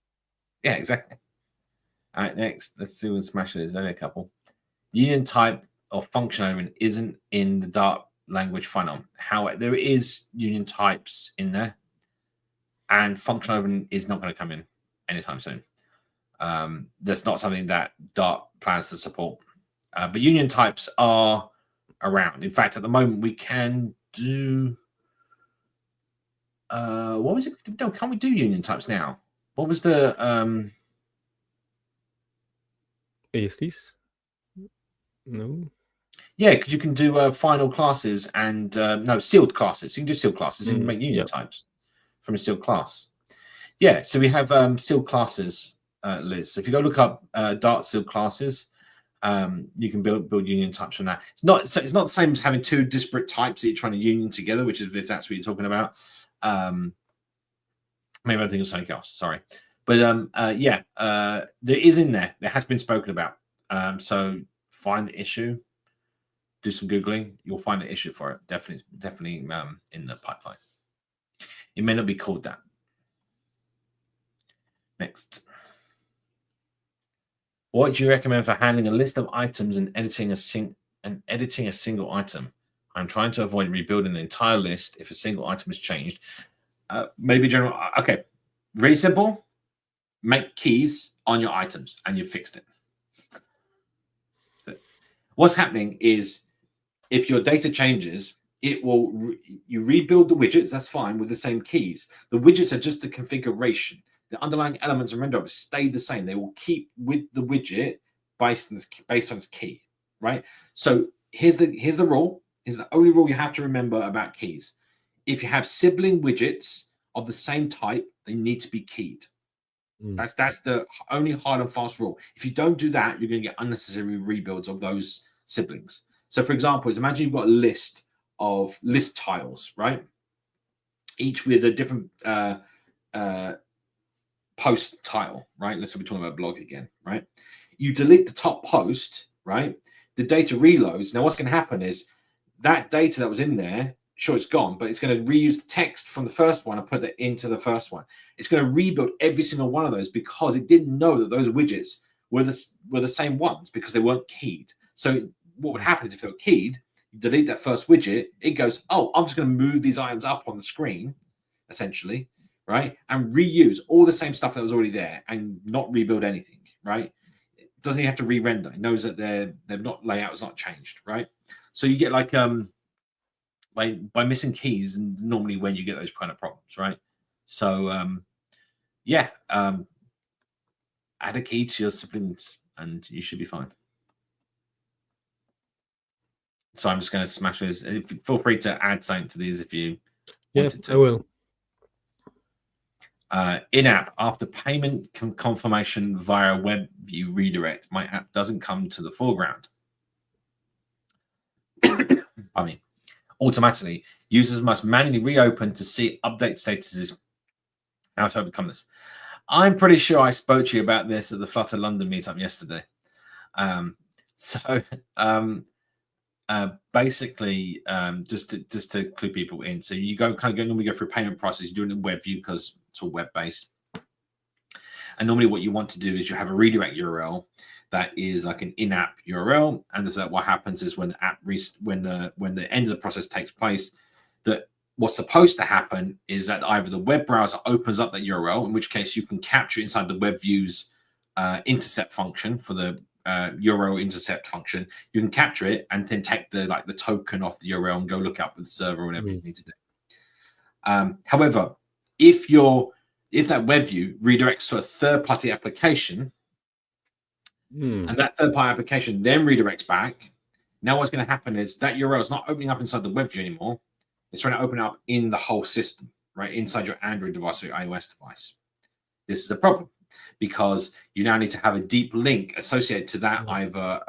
Yeah, exactly. All right, next, let's see what smash is. Only a couple. Union type or function element isn't in the Dart language funnel. However, there is union types in there, and function element is not going to come in anytime soon. That's not something that Dart plans to support. But union types are around. In fact, at the moment, we can do. What was it? No, can't we do union types now? What was the ASTs? No. Yeah, because you can do final classes and no, sealed classes. You can do sealed classes. You can make union Yep. types from a sealed class. Yeah, so we have sealed classes, Liz. So if you go look up Dart sealed classes, you can build union types from that. It's not the same as having two disparate types that you're trying to union together, which is if that's what you're talking about. Maybe I'm thinking of something else. Sorry, but yeah, there is in there. It has been spoken about. So find the issue. Do some Googling, you'll find an issue for it. Definitely in the pipeline. It may not be called that. Next. What do you recommend for handling a list of items and editing a single item? I'm trying to avoid rebuilding the entire list if a single item is changed. Maybe general. Okay, really simple. Make keys on your items and you've fixed it. What's happening is, if your data changes, it will you rebuild the widgets. That's fine with the same keys. The widgets are just the configuration. The underlying elements and render objects stay the same. They will keep with the widget based on its key, right? So here's the rule. Here's the only rule you have to remember about keys. If you have sibling widgets of the same type, they need to be keyed. That's the only hard and fast rule. If you don't do that, you're going to get unnecessary rebuilds of those siblings. So, for example, imagine you've got a list of list tiles, right? Each with a different post tile, right? Let's say we're talking about blog again, right? You delete the top post, right? The data reloads. Now, what's going to happen is that data that was in there, sure, it's gone, but it's going to reuse the text from the first one and put it into the first one. It's going to rebuild every single one of those because it didn't know that those widgets were the same ones because they weren't keyed. So what would happen is if they were keyed, you delete that first widget, it goes, oh, I'm just going to move these items up on the screen, essentially, right? And reuse all the same stuff that was already there and not rebuild anything, right? It doesn't even have to re-render. It knows that their layout is not changed, right? So you get like by missing keys, and normally when you get those kind of problems, right? So yeah, add a key to your siblings and you should be fine. So I'm just going to smash this. Feel free to add something to these if you wanted to. I will. In-app, after payment confirmation via web view redirect, my app doesn't come to the foreground. I mean, automatically, users must manually reopen to see update statuses. How to overcome this? I'm pretty sure I spoke to you about this at the Flutter London meetup yesterday. Basically, just to clue people in, so you normally go through payment process. You're doing it in web view because it's all web based. And normally, what you want to do is you have a redirect URL that is like an in-app URL, and so what happens is when the app when the end of the process takes place, that what's supposed to happen is that either the web browser opens up that URL, in which case you can capture inside the web views intercept function for the URL intercept function. You can capture it and then take the token off the URL and go look up with the server or whatever you need to do. However, if that web view redirects to a third-party application, and that third-party application then redirects back, now what's going to happen is that URL is not opening up inside the web view anymore. It's trying to open up in the whole system, right, inside your Android device or your iOS device. This is a problem because you now need to have a deep link associated to that either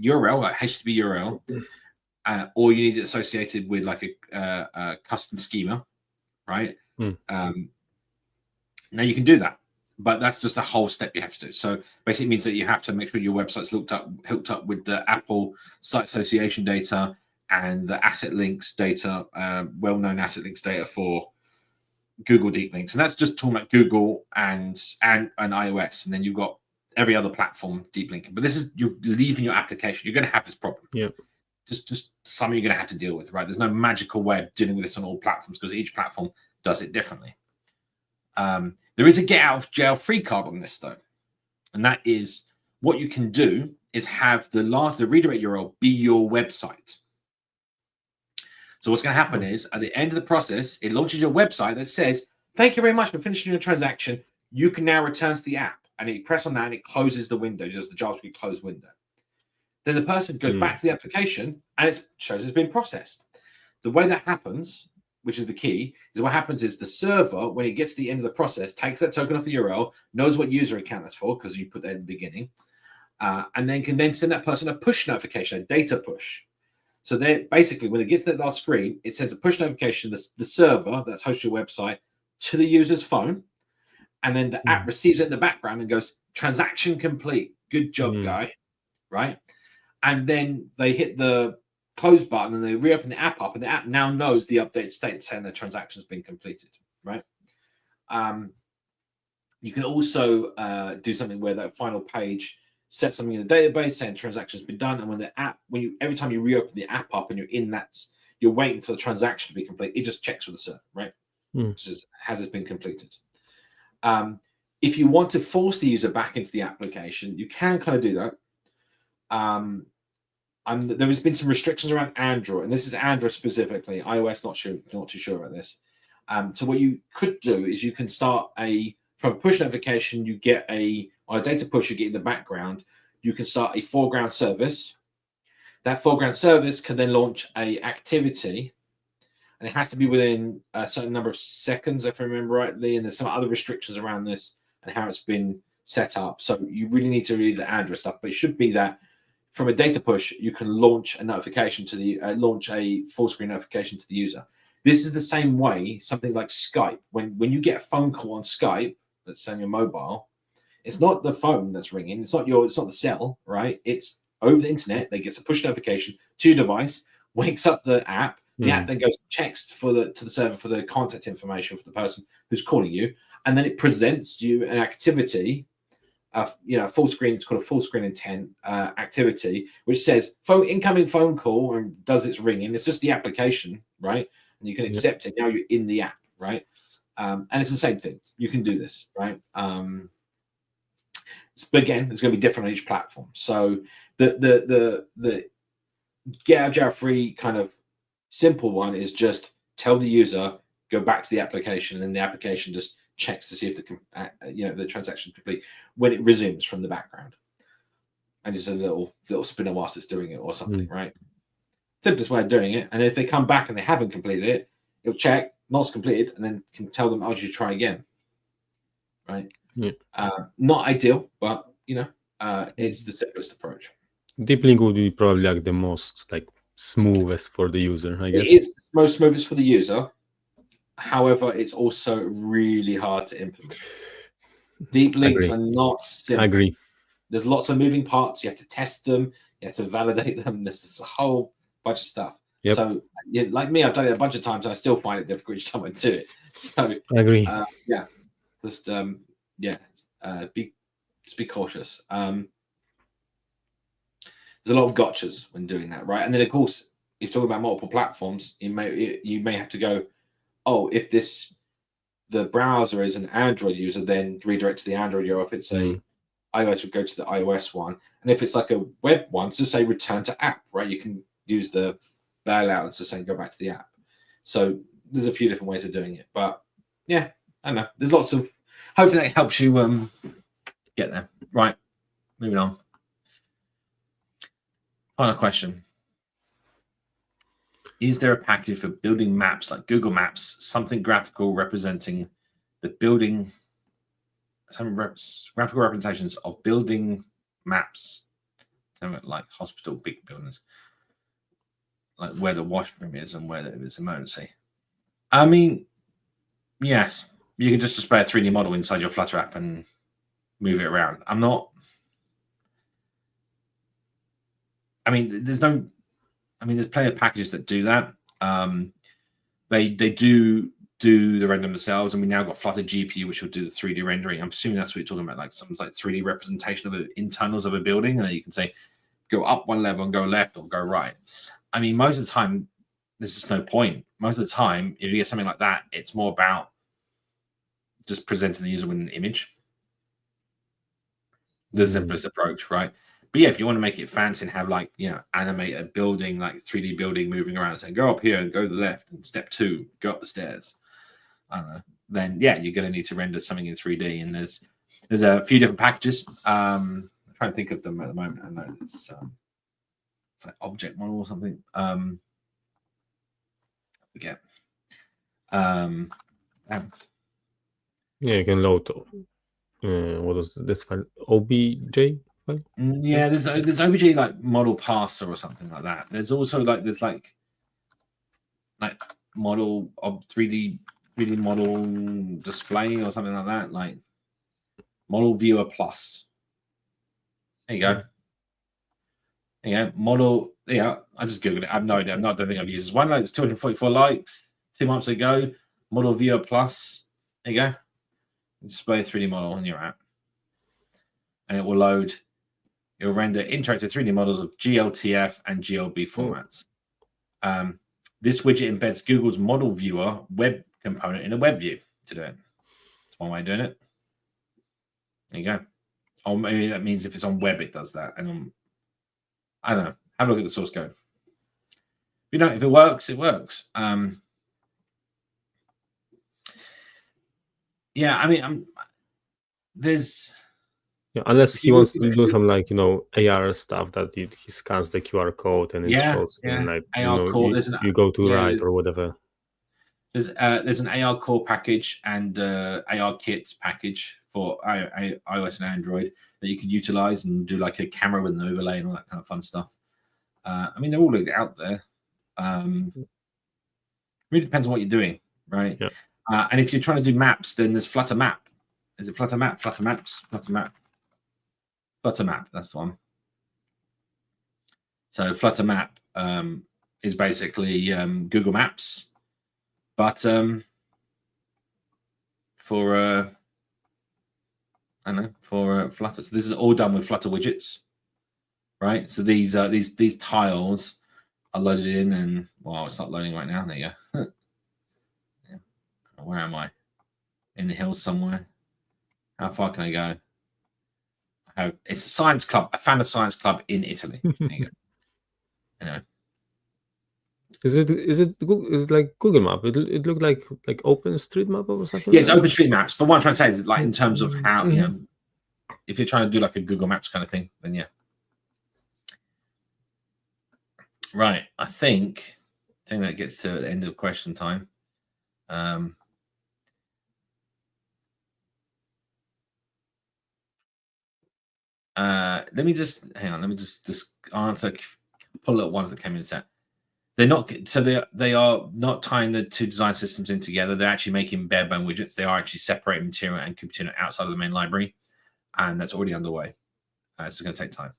URL, like HTTP URL, or you need it associated with like a custom schema, right? Now you can do that, but that's just a whole step you have to do. So basically it means that you have to make sure your website's hooked up with the Apple site association data and the asset links data, well-known asset links data for Google Deep Links. And that's just talking about Google and iOS. And then you've got every other platform deep linking. But this is, you're leaving your application. You're going to have this problem. Yeah. Just something you're going to have to deal with, right? There's no magical way of dealing with this on all platforms because each platform does it differently. There is a get out of jail free card on this though. And that is what you can do is have the redirect URL be your website. So what's going to happen is at the end of the process, it launches your website that says, thank you very much for finishing your transaction. You can now return to the app. And you press on that and it closes the window, just the JavaScript close window. Then the person goes back to the application and it shows it's been processed. The way that happens, which is the key, is what happens is the server, when it gets to the end of the process, takes that token off the URL, knows what user account that's for because you put that in the beginning, and then can then send that person a push notification, a data push. So they basically, when they get to that last screen, it sends a push notification, the server that's hosted your website, to the user's phone, and then the app receives it in the background and goes, transaction complete. Good job, guy. Right? And then they hit the close button and they reopen the app up, and the app now knows the updated state saying the transaction has been completed. Right? You can also do something where that final page sets something in the database saying transaction has been done, and when the app, every time you reopen the app up and you're in that, you're waiting for the transaction to be complete, it just checks with the server, right? Says, has it been completed? If you want to force the user back into the application, you can kind of do that. There has been some restrictions around Android, and this is Android specifically. iOS, not too sure about this. So what you could do is you can start from a push notification, you get on a data push you get in the background, you can start a foreground service. That foreground service can then launch a activity, and it has to be within a certain number of seconds, if I remember rightly. And there's some other restrictions around this and how it's been set up. So you really need to read the Android stuff, but it should be that from a data push, you can launch a notification to the launch a full screen notification to the user. This is the same way something like Skype. When you get a phone call on Skype, let's say on your mobile, it's not the phone that's ringing. It's not the cell, right? It's over the internet. They get a push notification to your device, wakes up the app. The app then goes checks to the server for the contact information for the person who's calling you, and then it presents you an activity. Full screen. It's called a full screen intent activity, which says incoming phone call and does its ringing. It's just the application, right? And you can accept it. Now you're in the app, right? And it's the same thing. You can do this, right? But again, it's going to be different on each platform. So the get out of jail free kind of simple one is just tell the user go back to the application, and then the application just checks to see if the transaction is complete when it resumes from the background, and it's a little spinner whilst it's doing it or something, right? Simplest way of doing it. And if they come back and they haven't completed it, it'll check not completed, and then can tell them, "Oh, you should try again." Right? Yeah. Not ideal, but it's the simplest approach. Deep link would be probably like the most like smoothest for the user, I guess. It is the most smoothest for the user. However, it's also really hard to implement. Deep links are not simple. Agree. There's lots of moving parts. You have to test them. You have to validate them. There's a whole bunch of stuff. Yep. So, like me, I've done it a bunch of times, and I still find it difficult each time I do it. So, I agree. Be cautious. There's a lot of gotchas when doing that, right? And then, of course, if you're talking about multiple platforms, you may have to go, oh, if the browser is an Android user, then redirect to the Android URL. If it's a iOS, would go to the iOS one. And if it's like a web one, so say return to app, right? You can use the bailout to say go back to the app. So there's a few different ways of doing it. But yeah, I don't know. There's lots of, hopefully that helps you get there. Right, moving on. Final question. Is there a package for building maps like Google Maps, something graphical representing the building, some graphical representations of building maps, like hospital, big buildings, like where the washroom is and where there is emergency? I mean, yes, you can just display a 3D model inside your Flutter app and move it around. There's plenty of packages that do that. They do the render themselves, and we now got Flutter GPU, which will do the 3D rendering. I'm assuming that's what you're talking about, like some 3D representation of the internals of a building, and you can say go up one level and go left or go right. I mean, most of the time, there's just no point. Most of the time, if you get something like that, it's more about just presenting the user with an image. The simplest approach, right? But yeah, if you want to make it fancy and have animate a building, like 3D building moving around, saying go up here and go to the left, and step 2, go up the stairs. I don't know. Then yeah, you're going to need to render something in 3D, and there's a few different packages. I'm trying to think of them at the moment. I know it's like object model or something. Forget. Yeah, you can load. What is this file? OBJ file? Yeah, there's OBJ like model parser or something like that. There's also like model of 3D model display or something like that, like model viewer plus. There you go. Yeah, model. Yeah, I just googled it. I have no idea. I don't think I've used this one. It's 244 likes 2 months ago. Model viewer plus. There you go. Display 3D model on your app, and it will load. It will render interactive 3D models of GLTF and GLB formats. This widget embeds Google's model viewer web component in a web view to do it. That's one way of doing it. There you go. Or maybe that means if it's on web, it does that. And I don't know. Have a look at the source code. If it works, it works. Yeah, there's. Yeah, unless he wants to do some AR stuff that he scans the QR code and it shows him AR core. You go to right or whatever. There's an AR core package and AR kits package for iOS and Android that you can utilize and do like a camera with an overlay and all that kind of fun stuff. They're all out there. Really depends on what you're doing, right? Yeah. And if you're trying to do maps, then there's Flutter Map. Is it Flutter Map? Flutter Maps? Flutter Map. Flutter Map, that's the one. So Flutter Map is basically Google Maps, but for Flutter. So this is all done with Flutter widgets, right? So these tiles are loaded in, and it's not loading right now. There you go. Yeah. Where am I? In the hills somewhere. How far can I go? It's a science club. I found a science club in Italy. There you go. Is it like Google Map? It looked like OpenStreetMap or something. Yeah, it's like that? OpenStreetMaps. But what I'm trying to say is, like, in terms of how you Mhm. know, if you're trying to do like a Google Maps kind of thing, then yeah. Right. I think that gets to the end of question time. Let me just hang on. Let me just answer pull up ones that came in the chat. They're not so they are not tying the two design systems in together. They're actually making bare bone widgets. They are actually separating material and Cupertino outside of the main library, and that's already underway. It's going to take time.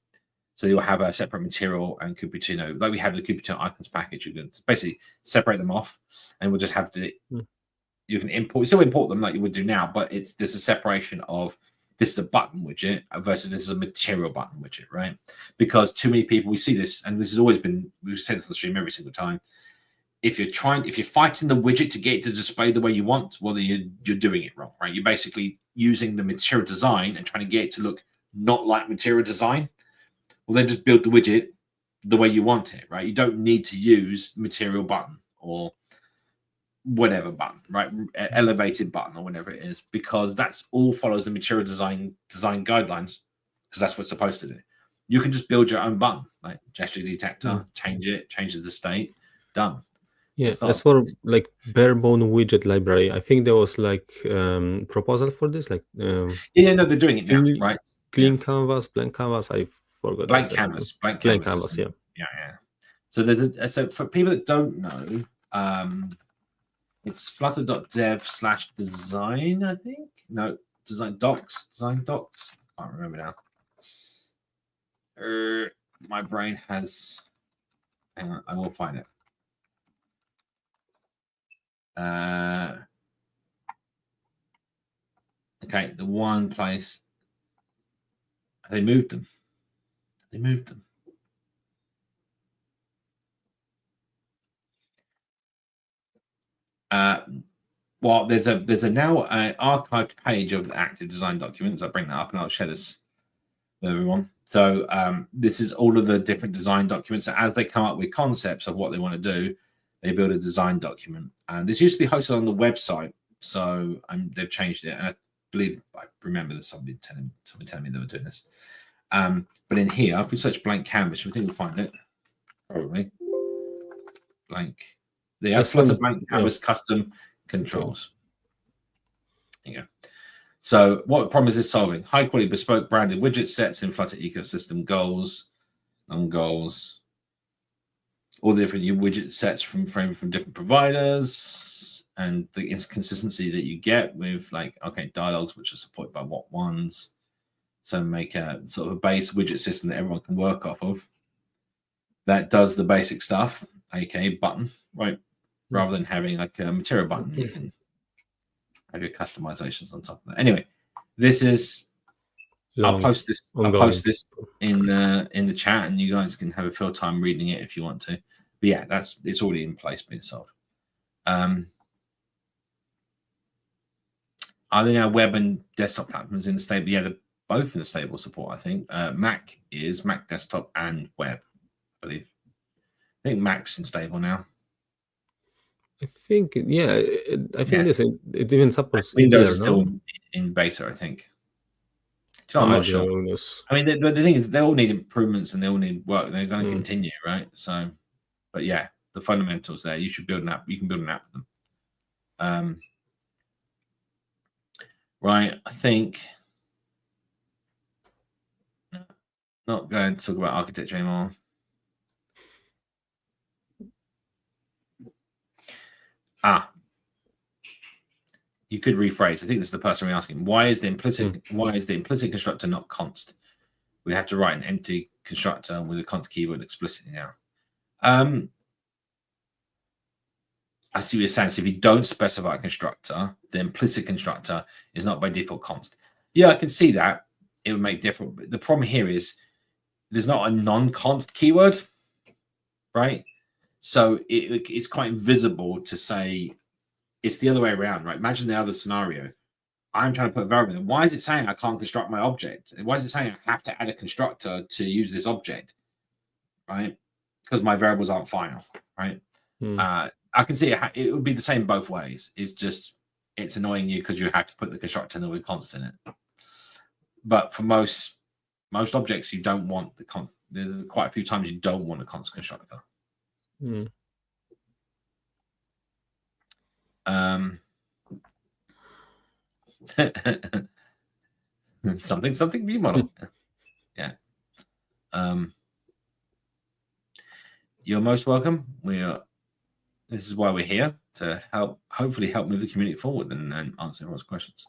So you'll have a separate material and Cupertino, like we have the Cupertino icons package. You can basically separate them off, and we'll just have to. You can still import them like you would do now, but there's a separation of this is a button widget versus this is a material button widget, right? Because too many people, we see this, and this has always been, we've said this on the stream every single time. If you're fighting the widget to get it to display the way you want, well, you're doing it wrong, right? You're basically using the material design and trying to get it to look not like material design. Well, then just build the widget the way you want it, right? You don't need to use material button or whatever button, right? Elevated button or whatever it is, because that's all follows the material design guidelines, because that's what it's supposed to do. You can just build your own button, like gesture detector, changes the state, done. Yeah, as for like bare bone widget library, I think there was like proposal for this, like yeah, no, they're doing it now, right? Clean canvas, blank canvas. I forgot. Blank canvas. Yeah. So so for people that don't know, it's flutter.dev/design, I think. No, design docs. I can't remember now. My brain has. Hang on, I will find it. Okay, the one place. They moved them. Well, there's a now archived page of active design documents. I'll bring that up and I'll share this with everyone. So this is all of the different design documents. As they come up with concepts of what they want to do, they build a design document. And this used to be hosted on the website, so they've changed it. And I remember that somebody telling me they were doing this. But in here, if we search blank canvas, we think we'll find it. Probably blank. The Flutter blank canvas custom controls. There you go. So what problem is this solving? High quality bespoke branded widget sets in Flutter ecosystem, goals, non-goals, all the different widget sets from different providers, and the inconsistency that you get with like, okay, dialogues which are supported by what ones. So make a sort of a base widget system that everyone can work off of that does the basic stuff, aka button, right? Rather than having like a material button, you can have your customizations on top of that. Anyway, this is. I'll post this in the chat, and you guys can have a fill time reading it if you want to. But yeah, it's already in place, being solved. Are they now web and desktop platforms in the stable? Yeah, they're both in the stable support. I think Mac desktop and web. I believe. I think Mac's in stable now. I think, yeah, I think it even supports Windows is still in beta, I think. I'm not sure. I mean, the thing is, they all need improvements and they all need work. They're going to continue, right? So, but yeah, the fundamentals there. You should build an app. You can build an app with them. Right. I think. Not going to talk about architecture anymore. You could rephrase. I think this is the person we're asking. Why is the implicit constructor not const? We have to write an empty constructor with a const keyword explicitly now. I see what you're saying. So if you don't specify a constructor, the implicit constructor is not by default const. Yeah, I can see that. It would make different. But the problem here is there's not a non-const keyword, right? So it's quite invisible to say it's the other way around, right? Imagine the other scenario. I'm trying to put a variable in. Why is it saying I can't construct my object? And why is it saying I have to add a constructor to use this object, right? Because my variables aren't final, right? I can see it would be the same both ways. It's just it's annoying you because you have to put the constructor and the const in it. But for most objects, you don't want the const. There's quite a few times you don't want a const constructor. Something view model. Yeah. You're most welcome. This is why we're here, to hopefully help move the community forward and answer everyone's questions.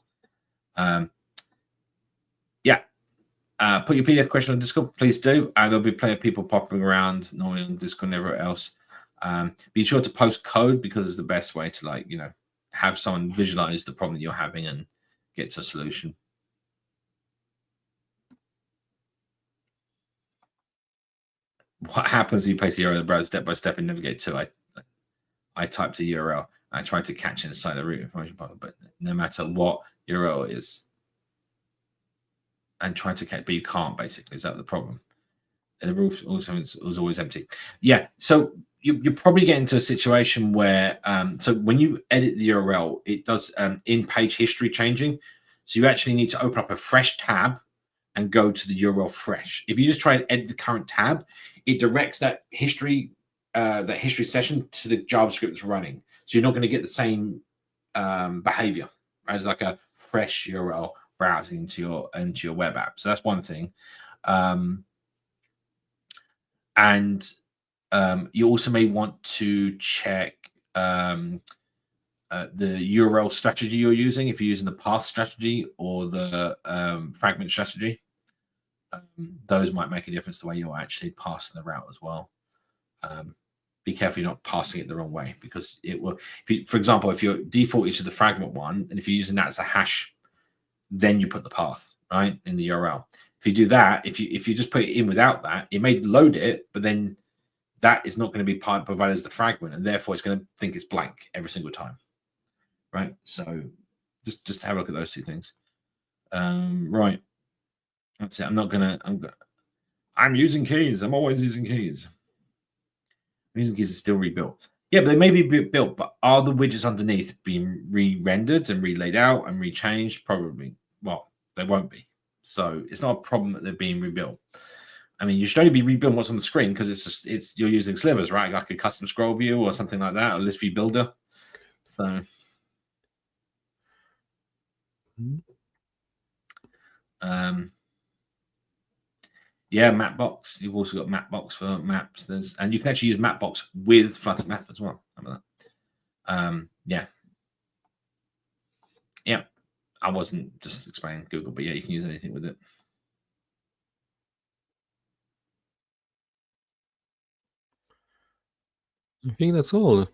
Put your PDF question on Discord, please do. There'll be plenty of people popping around normally on Discord and everywhere else. Be sure to post code, because it's the best way to have someone visualize the problem that you're having and get to a solution. What happens when you place the URL in the browser step by step and navigate to? I typed a URL. I tried to catch it inside the root information button, but no matter what URL it is, and try to catch, but you can't. Basically, is that the problem? And the roof also was always empty. Yeah. So you probably get into a situation where so when you edit the URL, it does in-page history changing. So you actually need to open up a fresh tab and go to the URL fresh. If you just try and edit the current tab, it directs that history session to the JavaScript that's running. So you're not going to get the same behavior as like a fresh URL browsing into your web app. So that's one thing. And you also may want to check the URL strategy you're using, if you're using the path strategy or the fragment strategy. Those might make a difference the way you're actually passing the route as well. Be careful you're not passing it the wrong way, because it will, for example, if your default is to the fragment one, and if you're using that as a hash, then you put the path right in the URL. If you do that, if you just put it in without that, it may load it, but then that is not going to be provided as the fragment, and therefore it's going to think it's blank every single time, right? So just have a look at those two things. Right, that's it. I'm using keys. I'm always using keys. I'm using keys is still rebuilt. Yeah, but they may be built, but are the widgets underneath being re-rendered and re-laid out and re-changed? Probably. Well, they won't be. So it's not a problem that they're being rebuilt. I mean, you should only be rebuilding what's on the screen, because you're using slivers, right? Like a custom scroll view or something like that, or list view builder. So yeah, Mapbox. You've also got Mapbox for maps. And you can actually use Mapbox with Flutter Map as well. Remember that? Yeah. I wasn't just explaining Google, but yeah, you can use anything with it. I think that's all.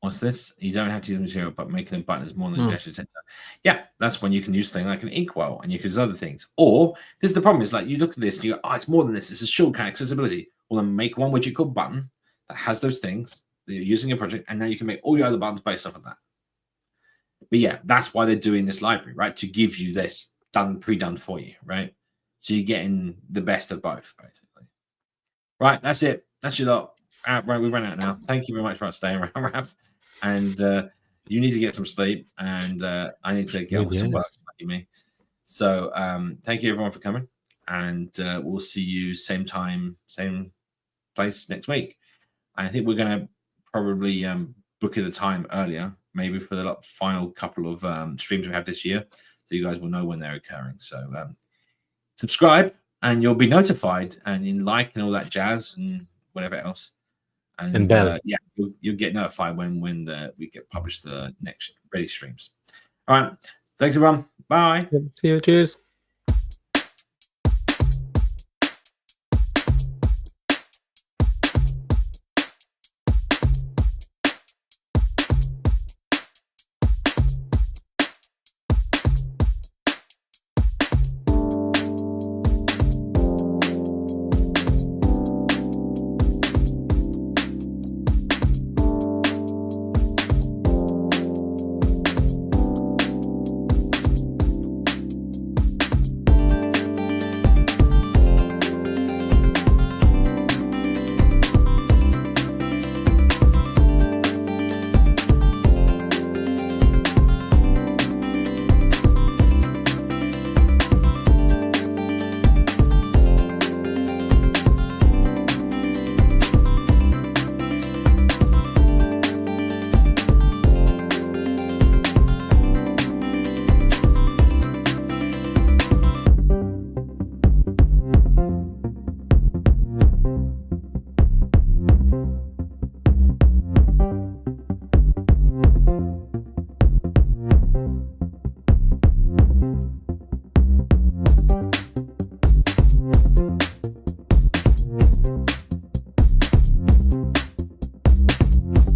What's this? You don't have to use material, but making a button is more than a gesture center. Yeah, that's when you can use things like an inkwell, and you can use other things. Or this is the problem: is like you look at this and you go, "Oh, it's more than this. It's a shortcut accessibility." Well, then make one widget called button that has those things that you're using in your project, and now you can make all your other buttons based off of that. But yeah, that's why they're doing this library, right? To give you this pre-done for you, right? So you're getting the best of both, basically. Right, that's it. That's your lot. Right, we ran out now. Thank you very much for staying around, Raph. And you need to get some sleep, and I need to get on with some work, lucky me. So thank you everyone for coming, and we'll see you same time, same place next week. I think we're going to probably book the time earlier, maybe for the final couple of streams we have this year, so you guys will know when they're occurring. So subscribe, and you'll be notified, and in like and all that jazz and whatever else. And bell. Yeah, you'll get notified when we get published the next ready streams. All right. Thanks, everyone. Bye. See you. Cheers.